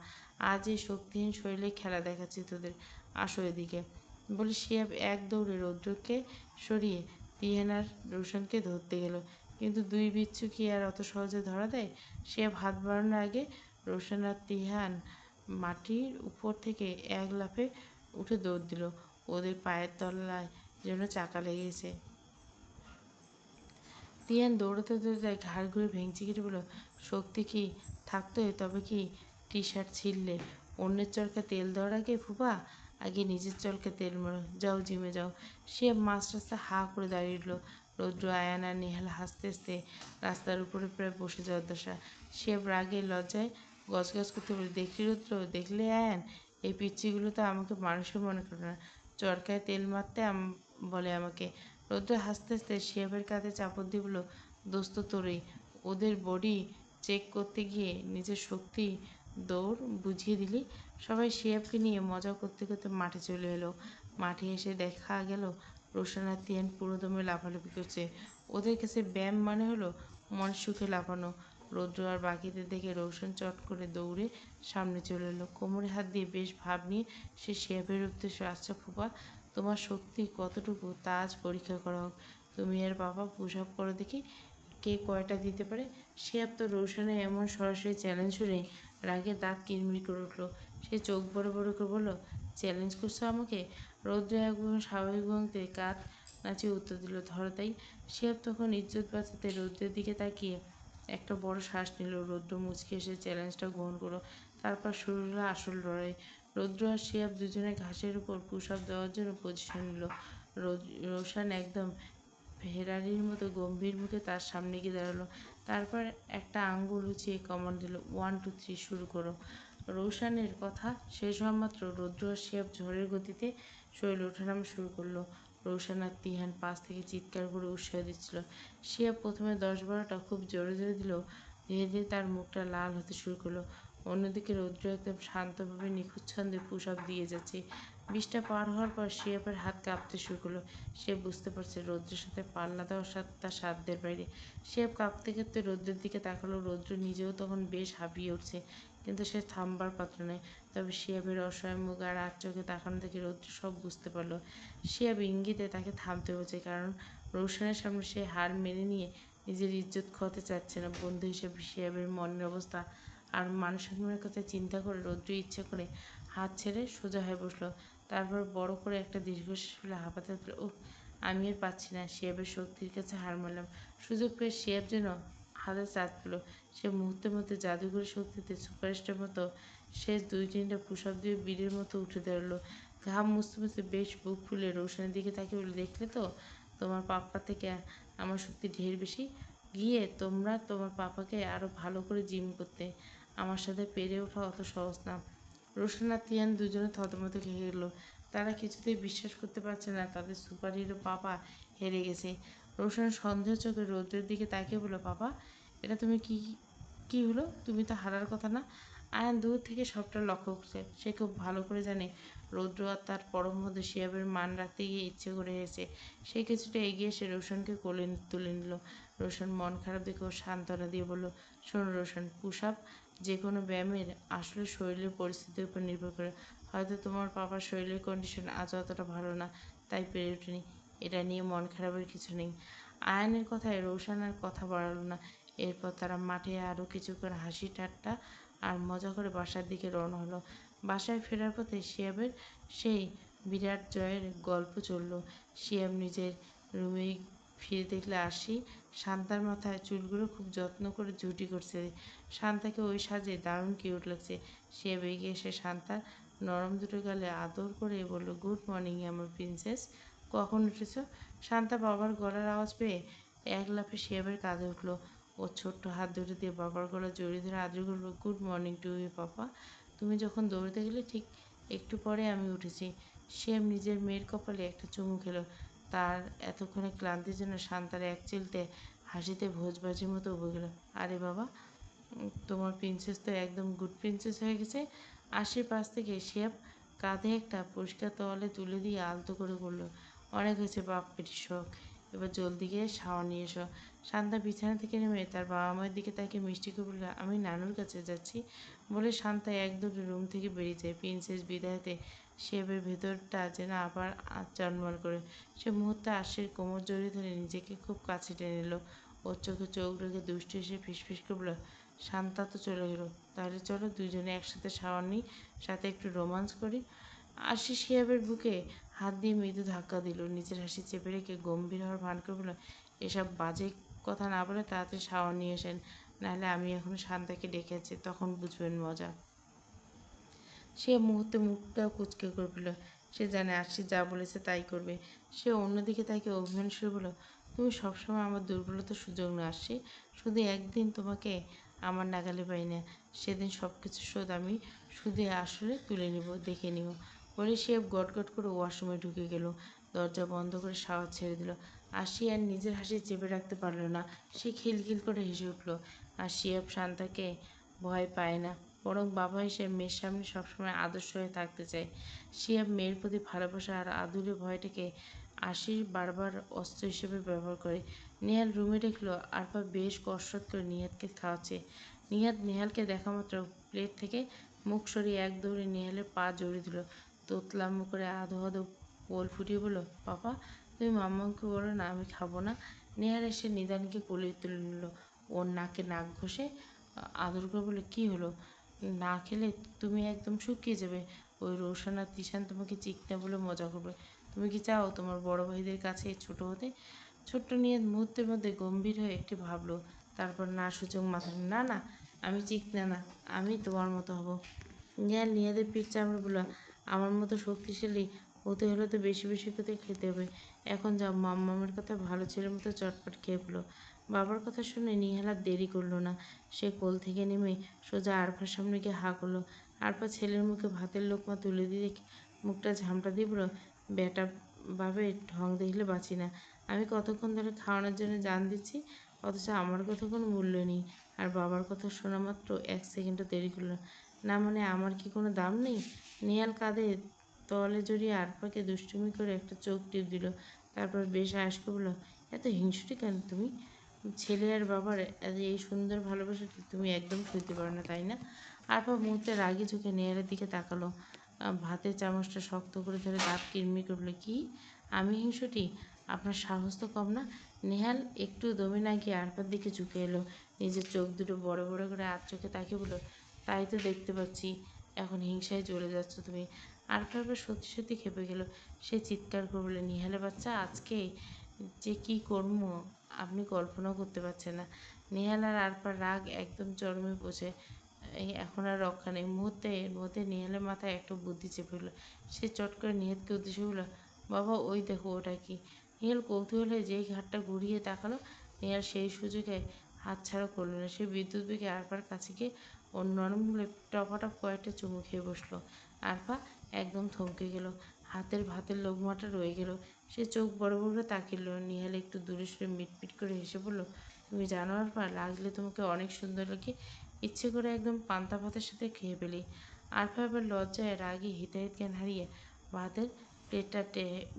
আজ এই শক্তিহীন শরীরে খেলা দেখাচ্ছি তোদের, আসো এদিকে বলে শিহাব এক দৌড়ে রৌদ্রকে সরিয়ে তিহান আর রৌশনকে ধরতে গেল। কিন্তু দুই বিচ্ছু কি আর অত সহজে ধরা দেয়? শিহাব হাত বাড়ানোর আগে রৌশন আর তিহান মাটির উপর থেকে এক লাফে উঠে দৌড় দিল। ওদের পায়ের তলায় যেন চাকা লেগেছে। তিহান দৌড়াতে দৌড়াতে ঘাড় ঘুরে ভেঙচি কেটে বলল, শক্তি কি থাকতো তবে কি টি শার্ট ছিঁড়লে? অন্যের চরকা তেল দেওয়ার আগে ফুপা আগে নিজের চরকা তেল মারো, যাও জিমে যাও। সে মাঝ রাস্তায় হাঁ করে দাঁড়িয়ে উঠল। রৌদ্র, আয়ান আর নেহাল হাসতে হাসতে রাস্তার উপরে প্রায় বসে যাওয়ার দশা। সে রাগে লজ্জায় গজগজ করতে বলে, দেখলি রৌদ্র, দেখলে আয়ান, এই পিচ্চিগুলো তো আমাকে মানুষও মনে করে না, চরকায় তেল মারতে বলে আমাকে। রৌদ্র হাসতে হাসতে শিহাবের কাঁধে চাপড় দিয়ে বলল, দোস্ত তোরই, ওদের বডি চেক করতে গিয়ে নিজের শক্তি দৌড় বুঝিয়ে দিলি। সবাই শিহাবকে নিয়ে মজা করতে করতে মাঠে চলে এলো। মাঠে এসে দেখা গেল রোশন আর তিয়ান পুরোদমে লাফালাফি করছে। ওদের কাছে ব্যায়াম মানে হলো মন সুখে লাফানো। রৌদ্র আর বাকিদের দেখে রৌশন চট করে দৌড়ে সামনে চলে এলো। কোমরে হাত দিয়ে বেশ ভাব নিয়ে সে শিহাবের উদ্দেশ্যে, আচ্ছা ফুপা, তোমার শক্তি কতটুকু তা আজ পরীক্ষা করা হোক। তুমি আর বাবা পুশ আপ করো দেখি, কে কয়টা দিতে পারে। শিহাব তো রৌশনের এমন সরাসরি চ্যালেঞ্জ শুনে রাগে দাঁত কিরমির করে উঠল। সে চোখ বড় বড় করে বলল, চ্যালেঞ্জ করছো আমাকে? রৌদ্র একদম স্বাভাবিক ভঙ্গিতে কাঁধ নাচিয়ে উত্তর দিল, ধরো তাই। শিহাব তখন ইজ্জত বাঁচাতে রৌদ্রের দিকে তাকিয়ে একটা বড় শ্বাস নিল। রৌদ্র মুচকে এসে চ্যালেঞ্জটা গ্রহণ করলো। তারপর শুরু হলো আসল লড়াই। রৌদ্র আর শিহাব দুজনে ঘাসের উপর পুশ আপ দেওয়ার জন্য পজিশন নিল। রৌশন একদম ফেরারির মতো গম্ভীর মুখে তার সামনে গিয়ে দাঁড়ালো। তারপর একটা আঙ্গুল উঁচিয়ে কমান্ড দিল, 1 2 3 শুরু করো। রৌশনের কথা শেষ হওয়া মাত্র রৌদ্র আর শিহাব ঝড়ের গতিতে শরীরে ওঠানামা শুরু করলো। রৌশন আর তিহান পাশ থেকে চিৎকার করে উৎসাহ দিচ্ছিল। শিহাব প্রথমে 10-12টা খুব জোরে জোরে দিলেও ধীরে ধীরে তার মুখটা লাল হতে শুরু করলো। অন্যদিকে রৌদ্র একদম শান্তভাবে নিখুঁত ছন্দে পুশ আপ দিয়ে যাচ্ছে। 20টা পার হওয়ার পর শিহাবের হাত কাঁপতে শুরু করলো। সে বুঝতে পারছে রৌদ্রের সাথে পাল্লা দেওয়া তার সাধ্যের বাইরে। শিহাব কাঁপতে কাঁপতে রৌদ্রের দিকে তাকালো। রৌদ্র নিজেও তখন বেশ হাঁপিয়ে উঠছে, কিন্তু সে থামবার পাত্র নয়। তবে শিহাবের অসহায় মুখ আর আর চোখে তাকানো দেখে রৌদ্র সব বুঝতে পারলো। শিহাব ইঙ্গিতে তাকে থামতে বলছে, কারণ রৌশনের সামনে সে হার মেনে নিয়ে নিজের ইজ্জত খোয়াতে চাচ্ছে না। বন্ধু হিসেবে শিহাবের মনের অবস্থা আর মান সম্মানের কথা চিন্তা করে রৌদ্র ইচ্ছে করে হাত ছেড়ে সোজা হয়ে বসলো। তারপর বড় করে একটা দীর্ঘশ্বাস ফেলে হাঁপাতে থাকলো। উফ, আমি আর পাচ্ছি না। শিহাবের শক্তির কাছে হার মানলাম। সুযোগ পেয়ে শিহাব যেন হাতে চাঁদ পেল। সে মুহূর্তের মধ্যে জাদুঘরী শক্তিতে সুপারস্টার মতো শেষ 2-3টা পুশ আপ দিয়ে বীরের মতো উঠে দাঁড়ালো। ঘাম মুছতে মুছতে বেশ বুক ফুলে রোশনের দিকে তাকিয়ে বলে, দেখলে তো, তোমার পাপ্পা থেকে আমার শক্তি ঢের বেশি। গিয়ে তোমরা তোমার পাপাকে আরও ভালো করে জিম করতে। আমার সাথে পেরে ওঠা অত সহজ না। রোশন আর তিয়ান দুজনে থতমত খেয়ে গেল। তারা কিছুতেই বিশ্বাস করতে পারছে না তাদের সুপার হিরো পাপা হেরে গেছে। রোশন সন্দেহ চোখে রৌদ্রের দিকে তাকিয়ে বলল, পাপা, এটা তুমি কি কি হলো? তুমি তো হারার কথা না। আয়ান দূর থেকে সবটা লক্ষ্য করছে। সে খুব ভালো করে জানে রৌদ্র আর তার পরম বন্ধু শিহাবের মান রাখতে গিয়ে ইচ্ছে করে এসেছে। সে কিছুটা এগিয়ে এসে রোশনকে কোলে তুলে নিল। রোশন মন খারাপ দেখে ও সান্ত্বনা দিয়ে বলল, শোনো রোশন, পুশ আপ যে কোনো ব্যায়ামের আসলে শরীরের পরিস্থিতির উপর নির্ভর করে। হয়তো তোমার পাপার শরীরের কন্ডিশন আজ অতটা ভালো না, তাই পেরে ওঠেনি। এটা নিয়ে মন খারাপের কিছু নেই। আয়ানের কথায় রোশন আর কথা বাড়ালো না। এরপর তারা মাঠে আরও কিছুক্ষণ হাসি ঠাট্টা আর মজা করে বাসার দিকে রওনা হলো। বাসায় ফেরার পথে শিহাবের সেই বিরাট জয়ের গল্প চলল। শিহাব নিজের রুমে ফিরে দেখলে আরশি শান্তার মাথায় চুলগুলো খুব যত্ন করে ঝুঁটি করছে। শান্তাকে ওই সাজে দারুণ কিউট লাগছে। শিহাব এগিয়ে এসে শান্তার নরম দুটো গালে আদর করে বলল, গুড মর্নিং আমার প্রিন্সেস, কখন উঠেছ? শান্তা বাবার গলার আওয়াজ পেয়ে এক লাফে শিহাবের কাঁধে উঠল। ওর ছোট্ট হাত দুটো দিয়ে বাবার গলা জড়িয়ে ধরে আদর করল, good morning to you papa. তুমি যখন দৌড়তে গেলে ঠিক একটু পরে আমি উঠেছি। শিহাব নিজের মেয়ের কপালে একটা চুমু খেলো। তার এতক্ষণে ক্লান্তির জন্য শান্তার এক চিলতে হাসিতে ভোজবাজির মতো উবে গেল। আরে বাবা, তোমার প্রিন্সেস তো একদম গুড প্রিন্সেস হয়ে গেছে। আশির পাশ থেকে শিহাব কাঁধে একটা পরিষ্কার তোয়ালে তুলে দিয়ে আলতো করে বলল, অনেক হয়েছে বাপ বেটির শখ, এবার জলদি গিয়ে শাওয়ার নিয়ে এসো। শান্তা বিছানা থেকে নেমে তার বাবা মায়ের দিকে তাকে মিষ্টি করে বলল, আমি নানুর কাছে যাচ্ছি। বলে শান্তা এক দৌড়ে রুম থেকে বেরিয়ে যায়। প্রিন্সেস বিদায়তে শিহাবের ভেতরটা যেন আবার জন্মাল করে। সে মুহূর্তে আশির কোমর জড়িয়ে ধরে নিজেকে খুব কাছে টেনে নিল। ওর চোখে চোখ রেখে দুষ্টু এসে ফিসফিস করে বলল, শান্তা তো চলে গেল, তাহলে চলো দুজনে একসাথে শাওয়ার নিই, সাথে একটু রোমান্স করি। আশি শিহাবের বুকে হাত দিয়ে মৃদু ধাক্কা দিল। নিজের হাসি চেপে রেখে গম্ভীর হওয়ার ভান করে বলল, এসব বাজে কথা না বলে তাড়াতাড়ি শাওয়ার নিয়ে আসেন, নাহলে আমি এখন শান্তাকে ডেকে আছি, তখন বুঝবেন মজা। সে মুহূর্তে মুখটা কুঁচকে করে ফেলল। সে জানে আরশি যা বলেছে তাই করবে। সে অন্যদিকে তাকে অভিমান শুরু বলল, তুমি সবসময় আমার দুর্বলতার সুযোগ না আরশি। শুধু একদিন তোমাকে আমার নাগালে পাই না, সেদিন সব কিছু শোধ আমি শুধু আসলে তুলে নিব, দেখে নিব। বলে সে গটগট করে ওয়াশরুমে ঢুকে গেল। দরজা বন্ধ করে শাওয়ার ছেড়ে দিল। আরশি আর নিজের হাসি চেপে রাখতে পারল না। সে খিলখিল করে হেসে উঠল। আর শিহাব শান্তাকে ভয় পায় না, বরং বাবা হিসেবে মেয়ের সামনে সবসময় আদর্শ হয়ে থাকতে চায়। শিহাব মেয়ের প্রতি ভালোবাসা আর আদুরে ভয়টাকে আশির বারবার অস্ত্র হিসেবে ব্যবহার করে। নেহাল রুমে দেখলো আরফা বেশ কসরত করে নিহাতকে খাওয়াচ্ছে। নিহাত নেহালকে দেখা মাত্র প্লেট থেকে মুখ সরিয়ে এক দৌড়ে নেহালের পা জড়িয়ে দিল। তোতলামো করে আধো আধো পোল ফুটিয়ে বলল, পাপা, তুমি মাম্মাকে বলো না আমি খাবো না। নেহাল এসে নিদানকে কোলে তুলে নিল। ওর নাকে নাক ঘষে আদর করে বলে, কী হলো? না খেলে তুমি একদম শুকিয়ে যাবে। ওই রোশন আর তিশান তোমাকে চিকনা বলে মজা করবে। তুমি কি চাও তোমার বড় ভাইদের কাছে ছোট হতে? ছোট্ট নিয়ে মুহূর্তের মধ্যে গম্ভীর হয়ে একটি ভাবলো। তারপর না সূচক মাথা, না না, আমি চিকনা না, আমি তোমার মতো হব। নিহাদের পিঠ চামড়ে বলল, আমার মতো শক্তিশালী হতে হলে তো বেশি বেশি করে খেতে হবে। এখন যাও, মাম্মামের কথা ভালো ছেলের মতো চটপট খেয়ে ফেলো। বাবার কথা শুনে নিহাল আর দেরি করলো না। সে কোল থেকে নেমে সোজা আরফার সামনে গিয়ে হাঁ করলো। আরফা ছেলের মুখে ভাতের লোকমা তুলে দিয়ে মুখটা ঝামটা দিয়ে বলল, বেটা ভাবে ঢং দেখলে বাঁচি না। আমি কতক্ষণ ধরে খাওয়ানোর জন্য জান দিচ্ছি, অথচ আমার কথা কোনো মূল্য নেই। আর বাবার কথা শোনা মাত্র 1 সেকেন্ডও দেরি করলো না। মানে আমার কি কোনো দাম নেই? নেহাল কাঁধে তলে জড়িয়ে আরফাকে দুষ্টুমি করে একটা চোখ টিপ দিল। তারপর বেশ আয়েশ করে বলল, এত হিংসুটে কেন তুমি? ছেলে আর বাবার এই সুন্দর ভালোবাসাটা তুমি একদম সইতে পারো না, তাই না? আরপর মুহূর্তে রাগি চোখে নেহালের দিকে তাকালো। ভাতের চামচটা শক্ত করে ধরে দাঁত কিরমির করলো, কি আমি হিংসুটি? আপনার সাহস তো কম না। নেহাল একটু দমে না গিয়ে আরপার দিকে ঝুঁকে এলো, নিজের চোখ দুটো বড় বড় করে আর চোখে তাকিয়ে বলল, তাই তো দেখতে পাচ্ছি, এখন হিংসায় চলে যাচ্ছ তুমি। আরফা এবার সত্যি সত্যি খেপে গেল। সে চিৎকার করে বলল, নিহালের বাচ্চা, আজকে যে কি করবো আপনি কল্পনাও করতে পারছেন না। নেহাল আর আরপার রাগ একদম চরমে পৌঁছে, এখন আর রক্ষা নেই। মুহূর্তের মধ্যে নেহালের মাথায় একটা বুদ্ধি চেপে গেল। সে চট করে নিহালকে উদ্দেশ্য বলল, বাবা ওই দেখো ওটা কি। নেহাল কৌতূহল হয়ে যেই ঘাটটা ঘুরিয়ে তাকালো, নেহাল সেই সুযোগে হাতছাড়া করলো না। সে বিদ্যুৎ বেগে আরপার কাছে গিয়ে ওর নরম বলে টপাটপ কয়েকটা চুমু খেয়ে বসলো। আরপা একদম থমকে গেল, হাতের ভাতের লোকমাটা রয়ে গেল। সে চোখ বড় বড় করে তাকিল। নিহাল একটু দূরে সরে মিটমিট করে হেসে বলল, তুমি জানো আরপা, লাগলে তোমাকে অনেক সুন্দর লাগে, ইচ্ছে করে একদম পান্তা ভাতের সাথে খেয়ে ফেলি। আরপা এবার লজ্জায় রাগে হিতাহিত জ্ঞান হারিয়ে ভাতের প্লেটটা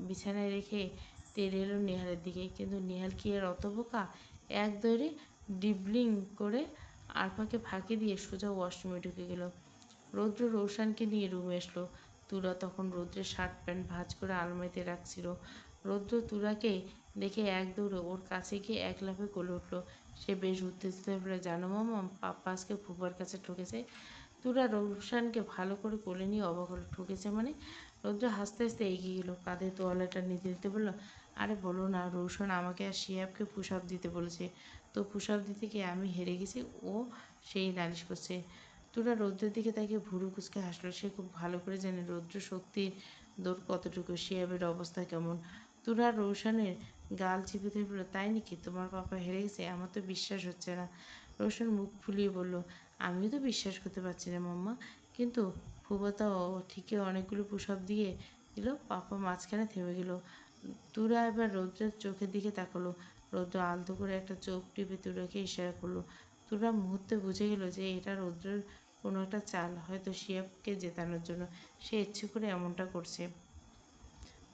বিছানায় রেখে তেড়ে এলো নেহালের দিকে। কিন্তু নেহাল কি আর অত বোকা? এক দৌড়ে ডিবলিং করে আরফাকে ফাঁকি দিয়ে সোজা ওয়াশরুমে ঢুকে গেল। রৌদ্র রৌশানকে নিয়ে রুমে আসলো। তুরা তখন রৌদ্রের শার্ট প্যান্ট ভাঁজ করে আলমারিতে রাখছিল। রৌদ্র তুরাকে দেখে এক দৌড়ে ওর কাছে গিয়ে এক লাফে কোলে উঠল। সে বেশ উত্তেজিত হয়ে বলে, জানো মামা, পাপ্পা আজকে ফুফার কাছে ঠকেছে। তুরা রৌশানকে ভালো করে কোলে নিয়ে অবাক হলো, ঠকেছে মানে? রৌদ্র হাসতে হাসতে এগিয়ে গেল, কাঁধে তোয়ালেটা নিতে নিতে বলল, আরে বলো না, রৌশন আমাকে আর শিহাবকে পুশ আপ দিতে বলেছে, তো পুশ আপ দিতে গিয়ে আমি হেরে গেছি, ও সেই নালিশ করছে। তোরা রৌদ্রের দিকে তাকিয়ে ভুরু কুচকে হাসলো। সে খুব ভালো করে জানে রৌদ্র শক্তির দৌড় কতটুকু, শিহাবের অবস্থা কেমন। তোরা রৌশনের গাল চিপে ধরে বলল, তাই নাকি, তোমার পাপা হেরে গেছে? আমার তো বিশ্বাস হচ্ছে না। রৌশন মুখ ফুলিয়ে বলল, আমিও তো বিশ্বাস করতে পারছি না মাম্মা, কিন্তু ফুফাতো ঠিকই অনেকগুলো পুশ আপ দিয়ে দিল। পাপা মাঝখানে থেমে গেল। তুরা এবার রৌদ্রের চোখের দিকে তাকালো। রৌদ্র আলতো করে একটা চোখ টিপে তুরাকে ইশারা করলো। তুরা মুহূর্তে বুঝে গেল যে এটা রৌদ্রের কোনো একটা চাল, হয়তো শিয়াবকে জেতানোর জন্য সে ইচ্ছে করে এমনটা করছে।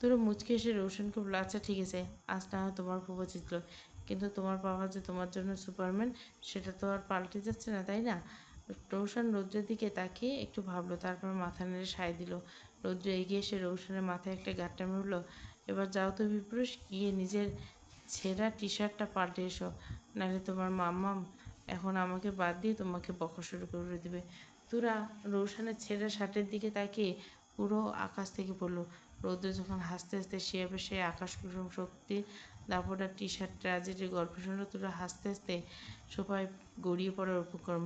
তোরা মুচকে এসে রৌশনকে বলল, আচ্ছা ঠিক আছে, আজ না হয় তোমার ফুফা জিতলো, কিন্তু তোমার বাবা যে তোমার জন্য সুপারম্যান, সেটা তো আর পাল্টে যাচ্ছে না, তাই না? রৌশন রৌদ্রের দিকে তাকিয়ে একটু ভাবলো, তারপর মাথা নেড়ে সায় দিল। রৌদ্র এগিয়ে এসে রৌশনের মাথায় একটা গাঁটটা মারল। এবার যাও তো বিপ্রুষ, গিয়ে নিজের ছেঁড়া টি শার্টটা পাল্টে এসো, নাহলে তোমার মাম্মাম এখন আমাকে বাদ দিয়ে তোমাকে বকা শুরু করে দেবে। তোরা রৌশনের ছেঁড়া শার্টের দিকে তাকিয়ে পুরো আকাশ থেকে পড়লো। রৌদ্র যখন হাসতে হাসতে শিয়াবের সেই আকাশ কুসুম শক্তির দাপটার টি শার্ট ট্র্যাজেডির গল্প শুনল, তোরা হাসতে হাসতে সোফায় গড়িয়ে পড়ার উপক্রম।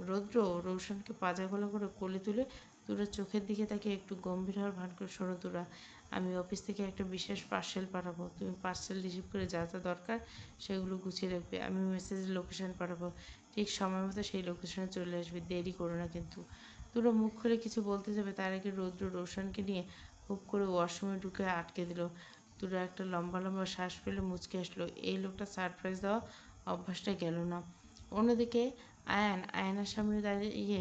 রৌদ্র রৌশনকে পাজা গলা করে কোলে তুলে তোরা চোখের দিকে তাকিয়ে একটু গম্ভীর হওয়ার ভান করে, শোনো তোরা, আমি অফিস থেকে একটা বিশেষ পার্সেল পাঠাবো, তুমি পার্সেল রিসিভ করে যা যা দরকার সেগুলো গুছিয়ে রাখবে। আমি মেসেজের লোকেশন পাঠাবো, ঠিক সময় মতো সেই লোকেশনে চলে আসবে, দেরি করো না কিন্তু। তোরা মুখ খুলে কিছু বলতে যাবে তার আগে রৌদ্র রৌশনকে নিয়ে হুপ করে ওয়াশরুমে ঢুকে আটকে দিল। তোরা একটা লম্বা লম্বা শ্বাস ফেলে মুচকে আসলো। এই লোকটা সারপ্রাইজ দেওয়া অভ্যাসটা গেল না। অন্যদিকে আয়নার সামনে দাঁড়িয়ে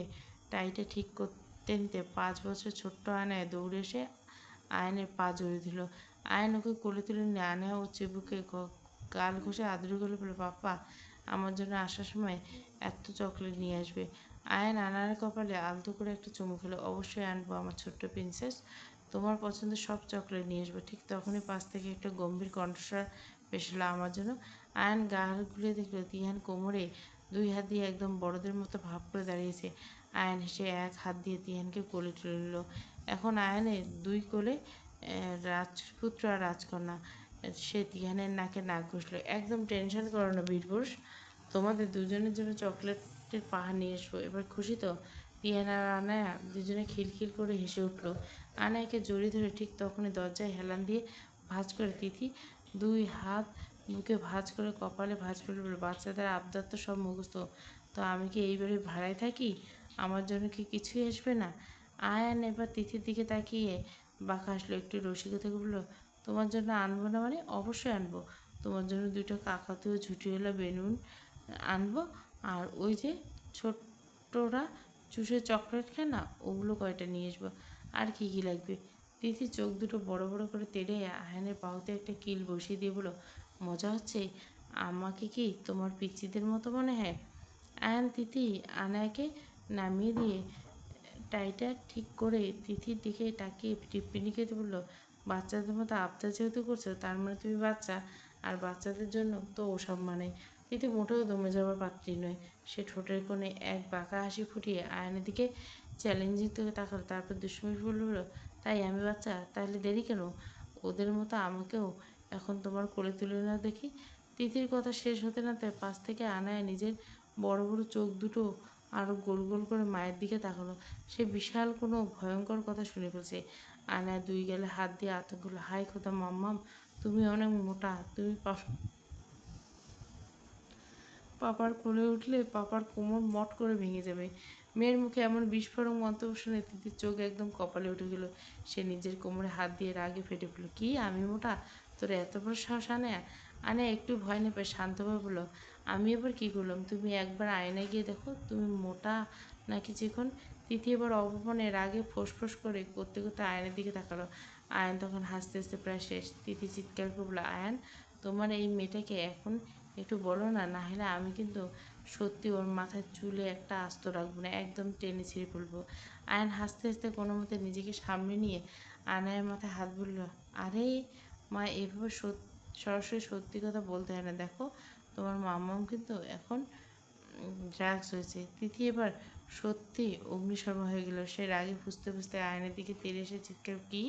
টাইটা ঠিক করতে নিতে 5 বছর ছোট্ট আয়নায় দৌড়ে এসে আয়নের পা জড়িয়ে দিল। আয়ন ওকে কোলে তুলে নিয়ে আয়না ও চিবুকে গাল ঘষে আদুরে গেলে বলে, পাপ্পা আমার জন্য আসার সময় এত চকলেট নিয়ে আসবে। আয়ান আনার কপালে আলতো করে একটা চুমু খেলো, অবশ্যই আনবো আমার ছোট্ট প্রিন্সেস, তোমার পছন্দের সব চকলেট নিয়ে আসবো। ঠিক তখনই পাশ থেকে একটা গম্ভীর কণ্ঠস্বর ভেসে আমার জন্য। আয়ান গা হাত ঘুরিয়ে দেখলো তিহান কোমরে 2 হাত দিয়ে একদম বড়দের মতো ভাব করে দাঁড়িয়েছে। আয়ান হেসে এক হাত দিয়ে তিহানকে কোলে তুলে নিল। এখন আয়ানের 2 কোলে রাজপুত্র আর রাজকন্যা। সে তিহানের নাকে নাক ঘষল, একদম টেনশন করো না বীরপুরুষ, তোমাদের দুজনের জন্য চকলেটের পাহাড় নিয়ে এসবো, এবার খুশি তো? তিহান আর আনায়া দুজনে খিলখিল করে হেসে উঠল। আনায়াকে জড়িয়ে ধরে ঠিক তখনই দরজায় হেলান দিয়ে ভাঁজ করে তিথি 2 হাত বুকে ভাঁজ করে কপালে ভাঁজ করে বলল, বাচ্চাদের আবদার তো সব মুখস্থ, তো আমি কি এইবারে ভাড়ায় থাকি, আমার জন্য কি কিছুই আসবে না? আয়ান এবার তিথির দিকে তাকিয়ে বাঁকা আসলো, একটু রসিকতা বলল, তোমার জন্য আনবো না মানে? অবশ্যই আনবো, তোমার জন্য 2টো কাকাতুয়া ঝুঁটিওয়ালা বেলুন আনবো, আর ওই যে ছোট্টরা চুষে চকলেট খায় না, ওগুলো কয়টা নিয়ে আসবো। আর কি কি লাগবে? তিথি চোখ দুটো বড় বড় করে তেড়ে আয়নের বাহুতে একটা কিল বসিয়ে দিয়ে বলো, মজা হচ্ছে? আমাকে কি তোমার পিচ্চিদের মতো মনে হয়? আয়ান তিথি আনায়াকে নামিয়ে দিয়ে টাইটা ঠিক করে তিথির দিকে তাকিয়ে টিপ্পিনি কেটে বলল, বাচ্চাদের মতো আবদার যেহেতু করছো তার মানে তুমি বাচ্চা, আর বাচ্চাদের জন্য তো ওসব মানে। তিথি মোটেও দমে যাওয়ার পাত্রী নয়। সে ঠোঁটের কোণে এক বাঁকা হাসি ফুটিয়ে আয়নের দিকে চ্যালেঞ্জিং থেকে তাকালো, তারপর দুষ্টুমি বলল, তাই আমি বাচ্চা? তাহলে দেরি কেন? ওদের মতো আমাকেও এখন তোমার কোলে তুলে নাও দেখি। তিথির কথা শেষ হতে না তাই পাশ থেকে আনায় নিজের বড় বড় চোখ দুটো আরও গোল গোল করে মায়ের দিকে তাকালো। সে বিশাল কোনো ভয়ঙ্কর কথা শুনে ফেলছে। আয়নায় দুই গালে হাত দিয়ে আতঙ্ক হলো, হাই খোদা মাম্মাম, তুমি অনেক মোটা, তুমি পাপার কোলে উঠলে পাপার কোমর মট করে ভেঙে যাবে। মেয়ের মুখে এমন বিস্ফোরক মন্তব্য শুনে তিতির চোখ একদম কপালে উঠে গেল। সে নিজের কোমরে হাত দিয়ে রাগে ফেটে পড়ল, কি আমি মোটা? তোর এত বড় সাহস আনায়া? আনায়া একটু ভয় নেপে শান্তভাবে বলল, আমি এবার কী করলাম? তুমি একবার আয়নায় গিয়ে দেখো তুমি মোটা নাকি চিকন। তিথি এবার অপমানে রাগে ফোঁস করে করতে করতে আয়নের দিকে তাকালো। আয়ন তখন হাসতে হাসতে প্রায় শেষ। তিথি চিৎকার করে বলল, আয়ান, তোমার এই মেয়েটাকে এখন একটু বলো না, না হলে আমি কিন্তু সত্যি ওর মাথায় চুলে একটা আস্ত রাখবো না, একদম টেনে ছিঁড়ে ফেলবো। আয়ন হাসতে হাসতে কোনো মতে নিজেকে সামনে নিয়ে আয়নের মাথায় হাত বলল, আরে মা, এভাবে সরাসরি সত্যি কথা বলতে হয় না, দেখো তোমার মাম্মাম কিন্তু এখন ড্রাগস হয়েছে। তিথি এবার সত্যি অগ্নিশর্মা হয়ে গেল। সে রাগে ফুঁসতে আয়নের দিকে তেড়ে এসে চিৎকার, কি?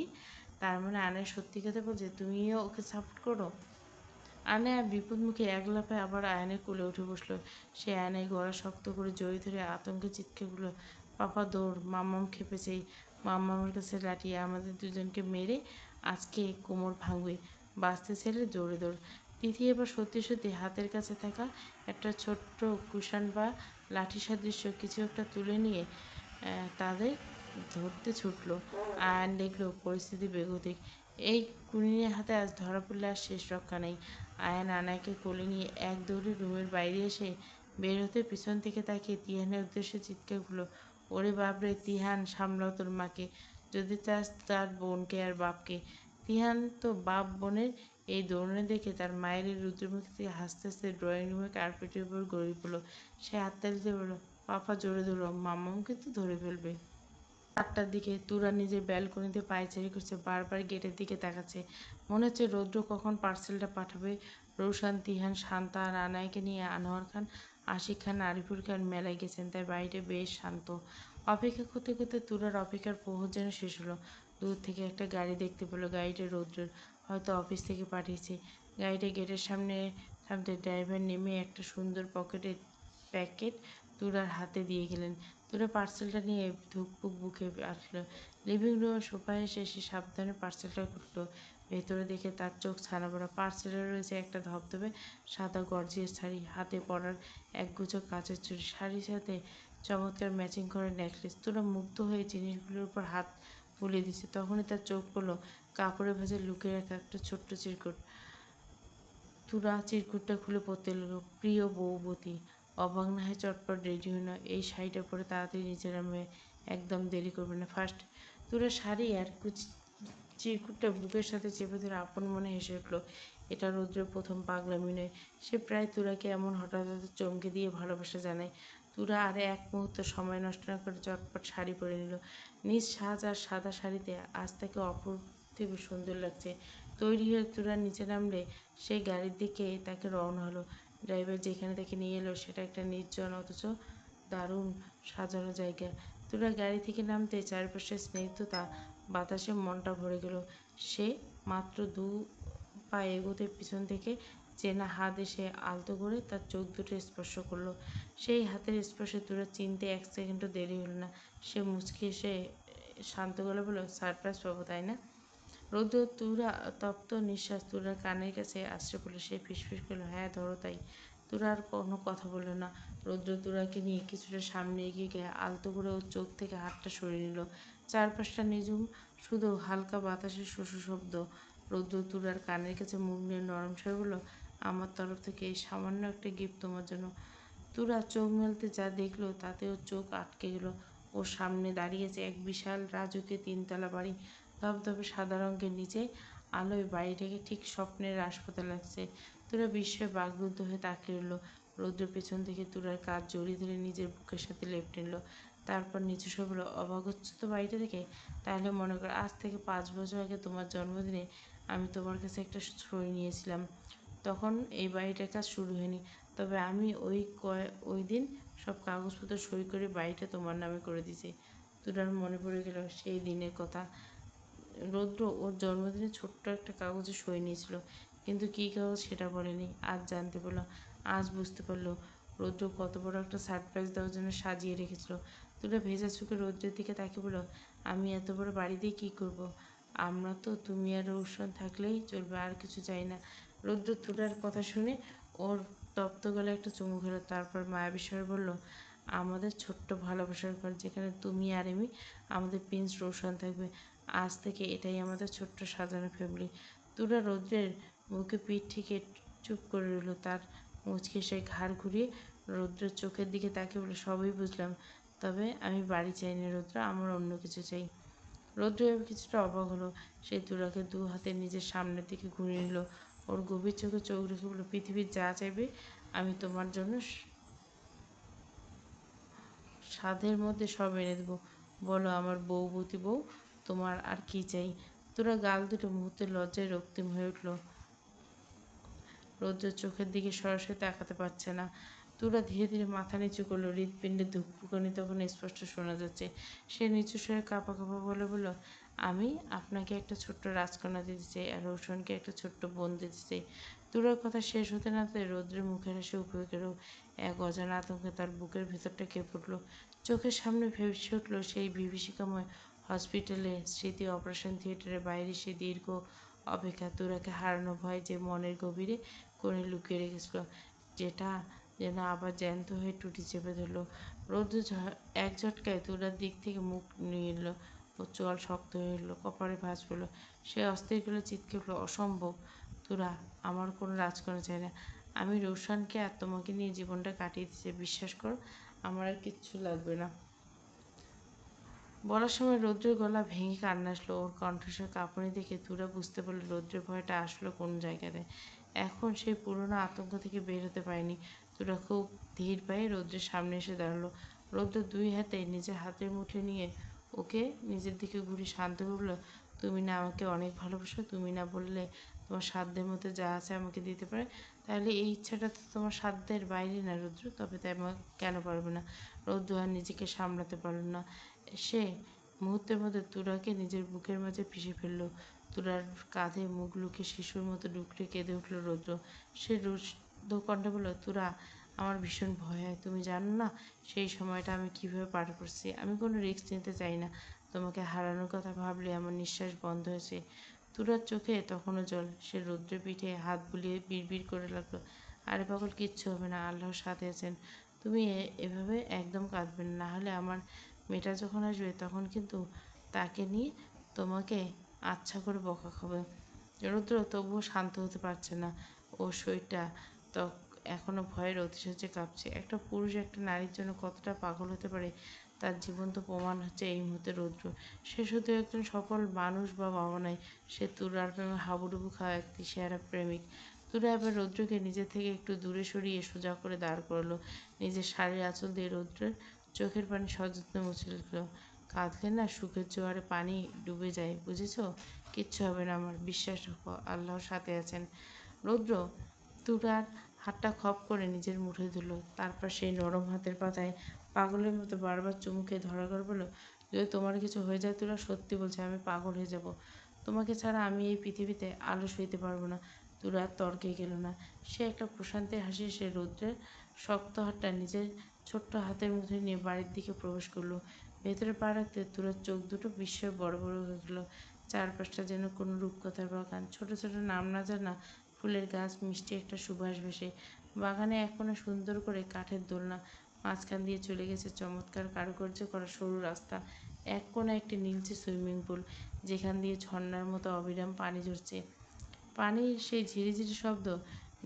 তার মানে আয়নের সত্যি কথা বলছে, তুমিও ওকে সাপোর্ট করো? আয়না বিপদমুখে এক লাফে আবার আয়নের কোলে উঠে বসলো। সে আয়নের গলা শক্ত করে জড়িয়ে ধরে আতঙ্কে চিৎকার করলো, পাপা দৌড়, মাম্মাম খেপেছে, মাম্মামের কাছে লাঠি, আমাদের দুজনকে মেরে আজকে কোমর ভাঙবে, বাঁচতে ছেলে দৌড়ে দৌড়। তিথি এবার সত্যি হাতের কাছে থাকা একটা ছোট্ট কুশান বা লাঠি সাদৃশ্য কিছু একটা তুলে নিয়ে তাদের ধরতে ছুটলো। আয়ন দেখলো পরিস্থিতি বেগতিক। এই কুনিনের হাতে আজ ধরা পড়লে আর শেষ রক্ষা নেই। আয়ান আনায়াকে কোলে নিয়ে এক দৌড়ে রুমের বাইরে এসে বের হতে পিছন থেকে তাকিয়ে তিহানের উদ্দেশ্যে চিৎকার করলো, ওরে বাপরে তিহান, সামলাও তোর মাকে, যদি চাস তার বোনকে আর বাপকে। তিহান তো বাপ বোনের এই দৌড়ানো দেখে তার মায়ের এই রুদ্রমুখ থেকে হাসতে হাসতে ড্রয়িং রুমের কার্পেটের উপর গড়িয়ে পড়লো। সে হাততালিতে বলল, পাপা জোরে ধরো, মাম্মাম কিন্তু ধরে ফেলবে। ৪টার দিকে তুরা নিজের ব্যালকনিতে পায়চারি করছে, বারবার গেটের দিকে তাকাচ্ছে। মনে হচ্ছে রৌদ্র কখন পার্সেলটা পাঠাবে। রৌশান, তিহান, শান্তা আর আনায়াকে নিয়ে আনোয়ার খান, আশিক খান, আরিফুল খান মেলায় গেছেন, তাই বাড়িটা বেশ শান্ত। অপেক্ষা করতে করতে তুরার অপেক্ষার প্রহর যেন শেষ হলো। দূর থেকে একটা গাড়ি দেখতে পেল, গাড়িটা রৌদ্রের, হয়তো অফিস থেকে পাঠিয়েছে। গাড়িটা গেটের সামনে থামতে ড্রাইভার নেমে একটা সুন্দর পকেটের প্যাকেট তুরার হাতে দিয়ে গেলেন। তুরা পার্সেলটা নিয়ে ধুকপুক বুকে আসলো। লিভিং রুমের সোফায় এসে সে সাবধানে পার্সেলটা খুলল। ভেতরে দেখে তার চোখ ছানাবড়া। পার্সেলে রয়েছে একটা ধবধবে সাদা গর্জিয়াস শাড়ি, হাতে পরার একগুচ্ছ কাচের চুড়ি, শাড়ির সাথে চমৎকার ম্যাচিং করা নেকলেস। তুরা মুগ্ধ হয়ে জিনিসগুলোর উপর হাত বুলিয়ে দিচ্ছে, তখনই তার চোখ পড়লো কাপড়ের ভাঁজে লুকিয়ে রাখা একটা ছোট্ট চিরকুট। তুরা চিরকুটটা খুলে পড়তে লাগলো, প্রিয় বৌবতী, অবাক না হয়ে চটপট রেডি হয়ে নাও, এই শাড়িটা পরে তাড়াতাড়ি নিচে নামবে, একদম দেরি করবে না। ফার্স্ট তুরা শাড়ি আর চিরকুটটা বুকের সাথে চেপে ধরে আপন মনে হেসে উঠল। এটা রৌদ্রের প্রথম পাগলামি নয়। সে প্রায় তুরাকে এমন হঠাৎ চমকে দিয়ে ভালোবাসা জানায়। তুরা আর এক মুহূর্ত সময় নষ্ট না করে চটপট শাড়ি পরে নিল। নিজ সাজ আর সাদা শাড়িতে আজ তাকে অপূর্ব সুন্দর লাগছে। তৈরি হয়ে তুরা নিচে নামলে সে গাড়ির দিকে তাকে রওনা হলো। ড্রাইভার যেখানে তাকে নিয়ে এলো সেটা একটা নির্জন অথচ দারুণ সাজানো জায়গা। তুরা গাড়ি থেকে নামতে চারপাশে স্নিগ্ধতা বাতাসে মনটা ভরে গেল। সে মাত্র দু পা এগোতে পিছন থেকে চেনা হাত এসে আলতো করে তার চোখ দুটো স্পর্শ করলো। সেই হাতের স্পর্শে তুরা চিনতে এক সেকেন্ডও দেরি হলো না। সে মুচকি এসে শান্ত গলায় বলল, সারপ্রাইজ পাবো তাই না? রৌদ্র তুরা তপ্ত নিঃশ্বাস তুরার কানের কাছে আশ্রে পড়ল। সে ফিসফিস করলো, হ্যাঁ ধরো তাই। তুরা আর কোনো কথা বলল না। রৌদ্র তুরাকে নিয়ে কিছুটা সামনে এগিয়ে গিয়ে আলতো করে ওর চোখ থেকে হাতটা সরিয়ে নিল। চারপাশটা নিঝুম, শুধু হালকা বাতাসের শোষো শব্দ। রৌদ্র তুরার কানের কাছে মুখ নিয়ে নরম স্বরে বলল, আমার তরফ থেকে এই সামান্য একটা গিফট তোমার জন্য। তুরা চোখ মেলতে যা দেখলো তাতে ওর চোখ আটকে গেল। ওর সামনে দাঁড়িয়েছে এক বিশাল রাজকীয় তিনতলা বাড়ি, ধবধবে সাদা রঙের, নিচে আলোয় বাড়িটাকে ঠিক স্বপ্নের হাসপাতাল লাগছে। তুরা বিস্ময়ে বাকরুদ্ধ হয়ে তাকিয়ে রইল। রৌদ্র পেছন থেকে তুরার কাঁধ জড়িয়ে ধরে নিজের বুকের সাথে লেপ্টে নিল। তারপর নিচু স্বরে বলল, অবাক হচ্ছ তো বাড়িটা দেখে? তাহলে মনে করো আজ থেকে 5 বছর আগে তোমার জন্মদিনে আমি তোমার কাছে একটা সই নিয়েছিলাম। তখন এই বাড়িটার কাজ শুরু হয়নি, তবে আমি ওই দিন সব কাগজপত্র সই করে বাড়িটা তোমার নামে করে দিয়েছি। তুরার মনে পড়ে গেল সেই দিনের কথা। রৌদ্র ওর জন্মদিনে ছোট্ট একটা কাগজে সই নিয়েছিল, কিন্তু কী কাগজ সেটা বলেনি। আজ জানতে পারলো, আজ বুঝতে পারলো রৌদ্র কত বড় একটা সারপ্রাইজ দেওয়ার জন্য সাজিয়ে রেখেছিল। তুলা ভেজা চোখে রৌদ্রের দিকে তাকিয়ে বলল, আমি এত বড় বাড়ি দিয়ে কী করবো? আমরা তো তুমি আর রৌশন থাকলেই চলবে, আর কিছু চাই না। রৌদ্র তুলার কথা শুনে ওর তপ্ত গলায় একটা চুমু খেলো, তারপর মায়াবী স্বরে বলল, আমাদের ছোট্ট ভালোবাসার ঘর, যেখানে তুমি আর আমি, আমাদের প্রিন্স রৌশন থাকবে। আজ থেকে এটাই আমাদের ছোট্ট সাজানো ফ্যামিলি। তুরা রৌদ্রের বুকে পিঠ থেকে চুপ করে রইল। তার মুচকি সে ঘাড় ঘুরিয়ে রৌদ্রের চোখের দিকে তাকিয়ে বলে, সবই বুঝলাম, তবে আমি বাড়ি চাই না রৌদ্র, আমার অন্য কিছু চাই। রৌদ্র এবার কিছুটা অবাক হলো। সে তুরাকে 2 হাতে নিজের সামনের দিকে ঘুরিয়ে নিল। ওর গভীর চোখে চোখ রেখে বলল, পৃথিবীর যা চাইবে আমি তোমার জন্য সাধের মধ্যে সব এনে দেবো। বলো আমার বউবতী বউ, তোমার আর কি চাই? তোরা গাল দুটো মুহূর্তে লজ্জায় রক্তিম হয়ে উঠল। রৌদ্রের চোখের দিকে সরাসরি তাকাতে পারছে না। তুরা ধীরে ধীরে মাথা নিচু করলো। হৃৎপিণ্ডে ধুকপুকানি তখন স্পষ্ট শোনা যাচ্ছে। সে নিচু স্বরে কাঁপা কাঁপা বলে বলল, আমি আপনাকে একটা ছোট্ট রাজকন্যা দিতে চাই, আর রোশনকে একটা ছোট্ট বোন দিতে চাই। তুরার কথা শেষ হতে না হতে রৌদ্রের মুখের হাসি উপরে গেল। এক অজানা আতঙ্কে তার বুকের ভেতরটা কেঁপে উঠল। চোখের সামনে ভেসে উঠল সেই বিভীষিকাময় হসপিটালের স্মৃতি, অপারেশন থিয়েটারের বাইরে সে দীর্ঘ অপেক্ষা, তুরাকে হারানো ভয় যে মনের গভীরে কোণে লুকিয়ে রেখেছিল, যেটা যেন আবার জ্যান্ত হয়ে টুটি চেপে ধরলো। রৌদ্র এক ঝটকায় তুলার দিক থেকে মুখ নিয়ে এল। ও চোয়াল শক্ত হয়ে এলো, কপালে ভাঁজ পড়ল। সে অস্থির গলে চিৎকে উঠল, অসম্ভব তুরা, আমার কোনো রাজকন্যা চাই না। আমি রৌশানকে আর তোমাকে নিয়ে জীবনটা কাটিয়ে দিচ্ছি, বিশ্বাস করো, আমার আর কিচ্ছু লাগবে না। বলার সময় রৌদ্রের গলা ভেঙে কান্না আসলো। ওর কণ্ঠস্বর কাঁপুনি দেখে তুরা বুঝতে পারল রৌদ্রের ভয়টা আসলো কোন জায়গাতে। এখন সেই পুরনো আতঙ্ক থেকে বের হতে পারেনি। তুরা খুব ধীর পায়ে রৌদ্রের সামনে এসে দাঁড়ালো। রৌদ্র 2 হাতে নিজের হাতের মুঠে নিয়ে ওকে নিজের দিকে ঘুরে শান্ত বলল, তুমি না আমাকে অনেক ভালোবাসো? তুমি না বললে তোমার সাধ্যের মধ্যে যা আছে আমাকে দিতে পারে? তাহলে এই ইচ্ছাটা তো তোমার সাধ্যের বাইরে না রৌদ্র, তবে তাই কেন পারবে না? রৌদ্র আর নিজেকে সামলাতে পারল না। সে মুহূর্তের মধ্যে তুরাকে নিজের বুকের মাঝে পিষে ফেলল। তুরার কাঁধে মুখ লুকিয়ে শিশুর মতো ডুকরে কেঁদে উঠল রৌদ্র। সে রুদ্ধ কণ্ঠে বলল, তুরা, আমার ভীষণ ভয় হয়। তুমি জানো না সেই সময়টা আমি কিভাবে পার করছি। আমি কোনো রিস্ক নিতে চাই না। তোমাকে হারানোর কথা ভাবলে আমার নিঃশ্বাস বন্ধ হয়েছে। তুরার চোখে তখনও জল। সে রৌদ্রের পিঠে হাত বুলিয়ে বিড়বিড় করে লাগলো, আরে পাগল, কিচ্ছু হবে না, আল্লাহর সাথে আছেন। তুমি এভাবে একদম কাঁদবেন না, হলে আমার মেয়েটা যখন আসবে তখন কিন্তু তাকে নিয়ে তোমাকে আচ্ছা করে বকা খাবে। রুদ্র তবুও শান্ত হতে পারছে না। ওর শরীরটা তো এখনো ভয়ের অতিশয্যে কাঁপছে। একটা পুরুষ একটা নারীর জন্য কতটা পাগল হতে পারে তার জীবন্ত প্রমাণ হচ্ছে এই মুহূর্তে রৌদ্র। সে শুধু একজন সফল মানুষ বা বাবা নয়, সে তুরার প্রেমে হাবুডুবু খাওয়া এক দিশেহারা প্রেমিক। তুরা এবার রৌদ্রকে নিজে থেকে একটু দূরে সরিয়ে সোজা করে দাঁড় করলো। নিজের শাড়ির আঁচল দিয়ে রৌদ্রের চোখের পানি সযত্নে মুছে দিল। কাঁদলে না সুখের জোয়ারে পানি ডুবে যায়, বুঝেছ? কিচ্ছু হবে না আমার, বিশ্বাস রাখো, আল্লাহর সাথে আছেন। রৌদ্র তুরার হাতটা খপ করে নিজের মুঠোয় ধরল। তারপর সেই নরম হাতের পাতায় পাগলের মতো বারবার চুমু খেয়ে ধরা করে বলল, যদি তোমার কিছু হয়ে যায় তুরা, সত্যি বলছি আমি পাগল হয়ে যাব। তোমাকে ছাড়া আমি এই পৃথিবীতে আলো সইতে পারবো না। তুরা আর তর্কে গেল না। সে একটা প্রশান্তির হাসি সে রৌদ্রের শক্ত হাতটা নিজের ছোট্ট হাতের মধ্যে নিয়ে বাড়ির দিকে প্রবেশ করলো। ভেতরে পা রাখতে তুরার চোখ দুটো বিস্ময়ে বড় বড় হয়ে গেল। চারপাশটা যেন কোনো রূপকথার বাগান। ছোট ছোট নাম না জানা ফুলের গাছ, মিষ্টি একটা সুবাস ভেসে। বাগানে এক কোণে সুন্দর করে কাঠের দোলনা, মাঝখান দিয়ে চলে গেছে চমৎকার কারুকার্য করা সরু রাস্তা। এক কোণে একটি নীলচে সুইমিং পুল, যেখান দিয়ে ঝর্ণার মতো অবিরাম পানি ঝরছে। পানির সেই ঝিরিঝিরি শব্দ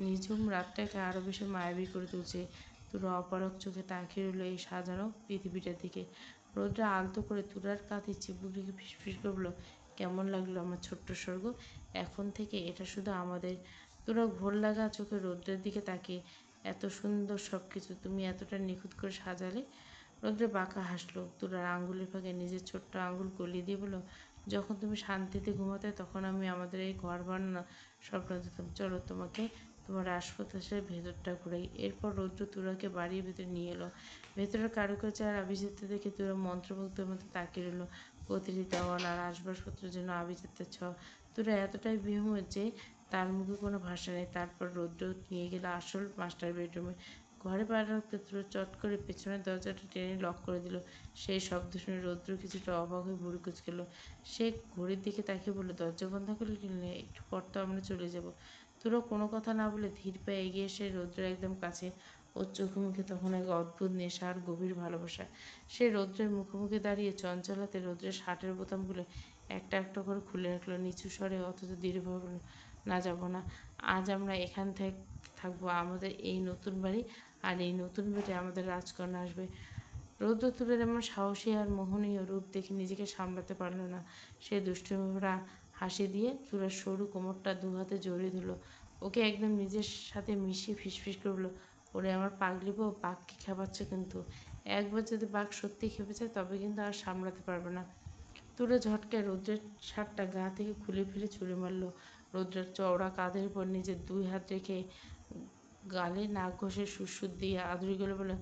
নিঝুম রাতটাকে আরও বেশি মায়াবী করে তুলছে। তুরা অপলক চোখে তাকিয়ে রইল এই সাজানো পৃথিবীটার দিকে। রোদটা আলতো করে তুরার কাঁধে চিবুক রেখে ফিসফিস করে বলল, কেমন লাগলো আমার ছোট্ট স্বর্গ? এখন থেকে এটা শুধু আমাদের। তুরা ভোর লাগা চোখে রৌদ্রের দিকে তাকিয়ে, এত সুন্দর সব কিছু তুমি এতটা নিখুঁত করে সাজালে? রৌদ্র বাঁকা হাসলো। তুরার আঙ্গুলের ফাঁকে নিজের ছোট্ট আঙ্গুল গলিয়ে দিয়ে বলল, যখন তুমি শান্তিতে ঘুমাতে তখন আমি আমাদের এই ঘর বানানো স্বপ্ন দেখতাম। চলো তোমাকে তোমার রাজপ্রাসাদের ভেতরটা ঘুরাই। এরপর রৌদ্র তুরাকে বাড়ির ভেতরে নিয়ে এলো। ভেতরের কারুকার্য আর আভিজাত্য দেখে তুরা মন্ত্রমুগ্ধের মতো তাকিয়ে রইল। প্রতিটি দেওয়াল আর আসবাবপত্র যেন আভিজাত্যের ছোঁয়া। তুরা এতটাই বিহ্বল যে তার মুখে কোনো ভাষা নেই। তারপর রৌদ্র নিয়ে গেল আসল মাস্টার বেডরুমে। ঘরে পা রাখতে তুরা চট করে পেছনের দরজাটা টেনে লক করে দিল। সেই শব্দ শুনে রৌদ্র কিছুটা অবাক হয়ে ভুরু কুঁচকাল। সে ঘড়ির দিকে তাকিয়ে বলল, দরজা বন্ধ করে কিনলে একটু পর তো আমরা চলে যাব। তুরা কোনো কথা না বলে ধীর পায়ে এগিয়ে এসে রৌদ্রের একদম কাছে। ওর চোখে মুখে তখন এক অদ্ভুত নেশা আর গভীর ভালোবাসা। সে রৌদ্রের মুখোমুখি দাঁড়িয়ে চঞ্চল হাতে রৌদ্রের শার্টের বোতামগুলো একটা একটা করে খুলে রাখলো। নিচু স্বরে অথচ দৃঢ়ভাবে বলল, না যাব না। আজ আমরা এখান থেকে থাকবো, আমাদের এই নতুন বাড়ি, আর এই নতুন বেডে আমাদের রাজকন্যা আসবে। রৌদ্র তুলের এমন সাহসী আর মোহনীয় রূপ দেখে নিজেকে সামলাতে পারল না। সে দুষ্টুমিভরা হাসি দিয়ে তুলার সরু কোমরটা দু হাতে জড়িয়ে ধরল। ওকে একদম নিজের সাথে মিশিয়ে ফিসফিস করে বলল, ওরে আমার পাগলি বউ, বাঘকে খেপাচ্ছে কিন্তু। একবার যদি বাঘ সত্যি খেপে যায় তবে কিন্তু আর সামলাতে পারবে না। তুলে ঝটকায় রৌদ্রের শার্টটা গা থেকে খুলে ফেলে ছুঁড়ে মারল। রৌদ্রের চওড়া কাঁধের উপর নিজের দুই হাত রেখে গালে নাক ঘষে সুরসুর দিয়ে আদুরে গেলে বলে,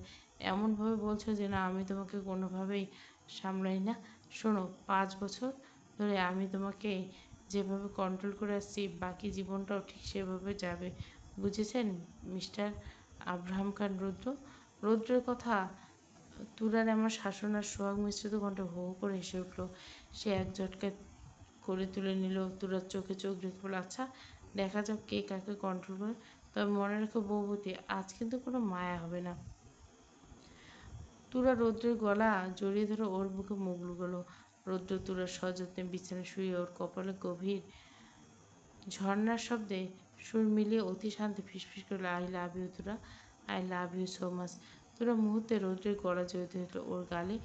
এমনভাবে বলছো যে না আমি তোমাকে কোনোভাবেই সামলাই না। শোনো, 5 বছর ধরে আমি তোমাকে যেভাবে কন্ট্রোল করে আসছি বাকি জীবনটাও ঠিক সেভাবে যাবে, বুঝেছেন মিস্টার আব্রাহাম খান রৌদ্র? রৌদ্রের কথা তুরার এমন শাসন আর সোহাগ মিশ্রিত কণ্ঠে হো হো করে হেসে উঠল। সে এক ঝটকায় করে তুলে নিল তুরার চোখে চোখ রেখে বলল, আচ্ছা দেখা যাক কে কাকে কন্ট্রোল করে। তবে মনে রেখো বৌবতী, আজ কিন্তু কোনো মায়া হবে না। তুরা রৌদ্রের গলা জড়িয়ে ধরে ওর বুকে মুখ লুকোলো। রৌদ্র তুরার সযত্নে বিছানায় শুয়ে ওর কপালে গভীর ঝর্ণার শব্দে সুর মিলিয়ে অতি শান্তি ফিসফিস করলো, I love you Tura, I love you so much. Tura মুহূর্তে রৌদ্রের গলা জড়িয়ে ধরল। ওর গালে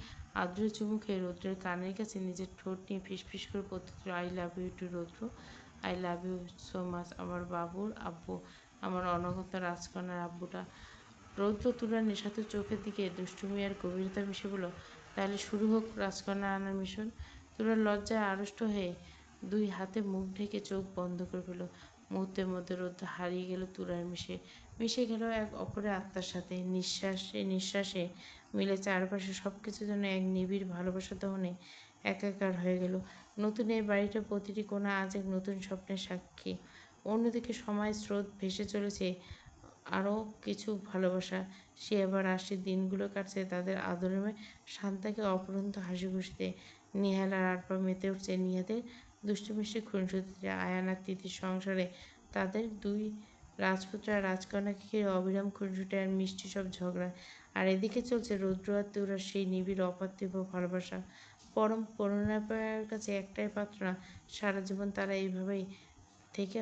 আদ্র চুমু খেয়ে রৌদ্রের কানের কাছে নিজের ঠোঁট নিয়ে ফিসফিস করে পড়তে দিল, I love you too Roudra, I love you so much, আমার বাবুর আব্বু, আমার অনগত রাজকন্যার আব্বুটা। রৌদ্র তুলার নেশাতুর চোখের দিকে দুষ্টুমি আর গভীরতা মিশে বলল, তাহলে শুরু হোক রাজকন্যা আনার মিশন। তুলার লজ্জায় আড়ষ্ট হয়ে দুই হাতে মুখ ঢেকে চোখ বন্ধ করে ফেল। মুহূর্তের মধ্যে রৌদ্র হারিয়ে গেল তুলার মিশে মিশে গেল এক অপরের আত্মার সাথে। নিঃশ্বাসে নিঃশ্বাসে মিলে চারপাশে সব কিছু যেন এক নিবিড় ভালোবাসা দহনে একাকার হয়ে গেল। নতুন এই বাড়িটার প্রতিটি কোণা আজ এক নতুন স্বপ্নের সাক্ষী। অন্যদিকে সময় স্রোত ভেসে চলেছে আরও কিছু ভালোবাসা। সে এবার আসছে, দিনগুলো কাটছে তাদের আদরময় শান্তাকে অপরন্ত হাসি খুশিতে। নিহাল আর আরপা মেতে উঠছে নিহাদের দুষ্টু মিষ্টি খুনসুটিতে। আয়ান আর তিথির সংসারে তাদের দুই রাজপুত্র আর রাজকন্যাকে ঘিরে অবিরাম খুনসুটি আর মিষ্টি সব ঝগড়া। আর এদিকে চলছে রৌদ্র আর তুরার সেই নিবিড় অপার্থিব ভালোবাসা। পরম করুণাময়ের কাছে একটাই প্রার্থনা, সারা জীবন তারা এইভাবেই থেকে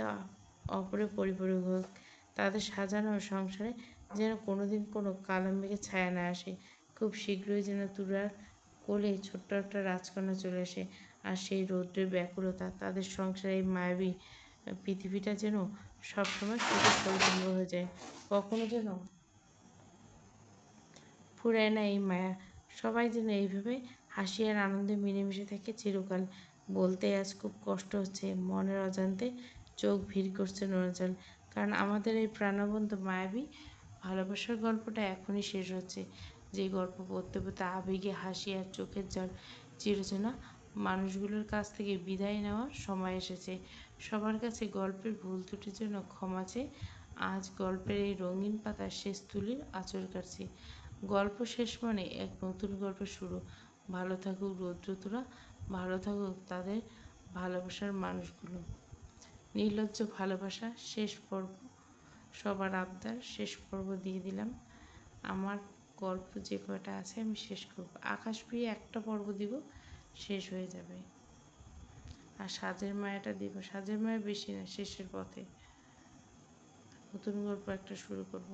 অপরের পরিপূরক হোক। তাদের সাজানো সংসারে যেন কোনোদিন কোনো কালো মেঘের ছায়া না আসে। খুব শীঘ্রই যেন তুরার কোলে ছোট্ট একটা রাজকন্যা চলে আসে। আর সেই রৌদ্রের ব্যাকুলতা তাদের সংসারে এই মায়াবী পৃথিবীটা যেন সবসময় শুধু সৌজন্য হয়ে যায়, কখনো যেন ফুরায় না এই মায়া। সবাই যেন এইভাবে হাসি আর আনন্দে মিলেমিশে থাকে চিরকাল। বলতে আজ খুব কষ্ট হচ্ছে, মনের অজান্তে চোখ ভিড় করছে নোনাজল। কারণ আমাদের এই প্রাণবন্ত মায়াবী ভালোবাসার গল্পটা এখনই শেষ হচ্ছে। যে গল্প পড়তে পড়তে আবেগে হাসি আর চোখের জল চিরচেনা মানুষগুলোর কাছ থেকে বিদায় নেওয়ার সময় এসেছে। সবার কাছে গল্পের ভুল ত্রুটির জন্য ক্ষমা চেয়ে আজ গল্পের এই রঙিন পাতার শেষ তুলির আঁচড় কাটছি। গল্প শেষ মানে এক নতুন গল্পের শুরু। ভালো থাকুক রৌদ্রতুরা, ভালো থাকুক তাদের ভালোবাসার মানুষগুলো। নির্লজ্জ ভালোবাসা শেষ পর্ব। সবার আবদার শেষ পর্ব দিয়ে দিলাম। আমার গল্প যে কয়টা আছে আমি শেষ করব। আকাশ প্রিয় একটা পর্ব দিব, শেষ হয়ে যাবে। আর সাজের মায়াটা দিব, সাজের মায়া বেশি না, শেষের পথে। নতুন গল্প একটা শুরু করব।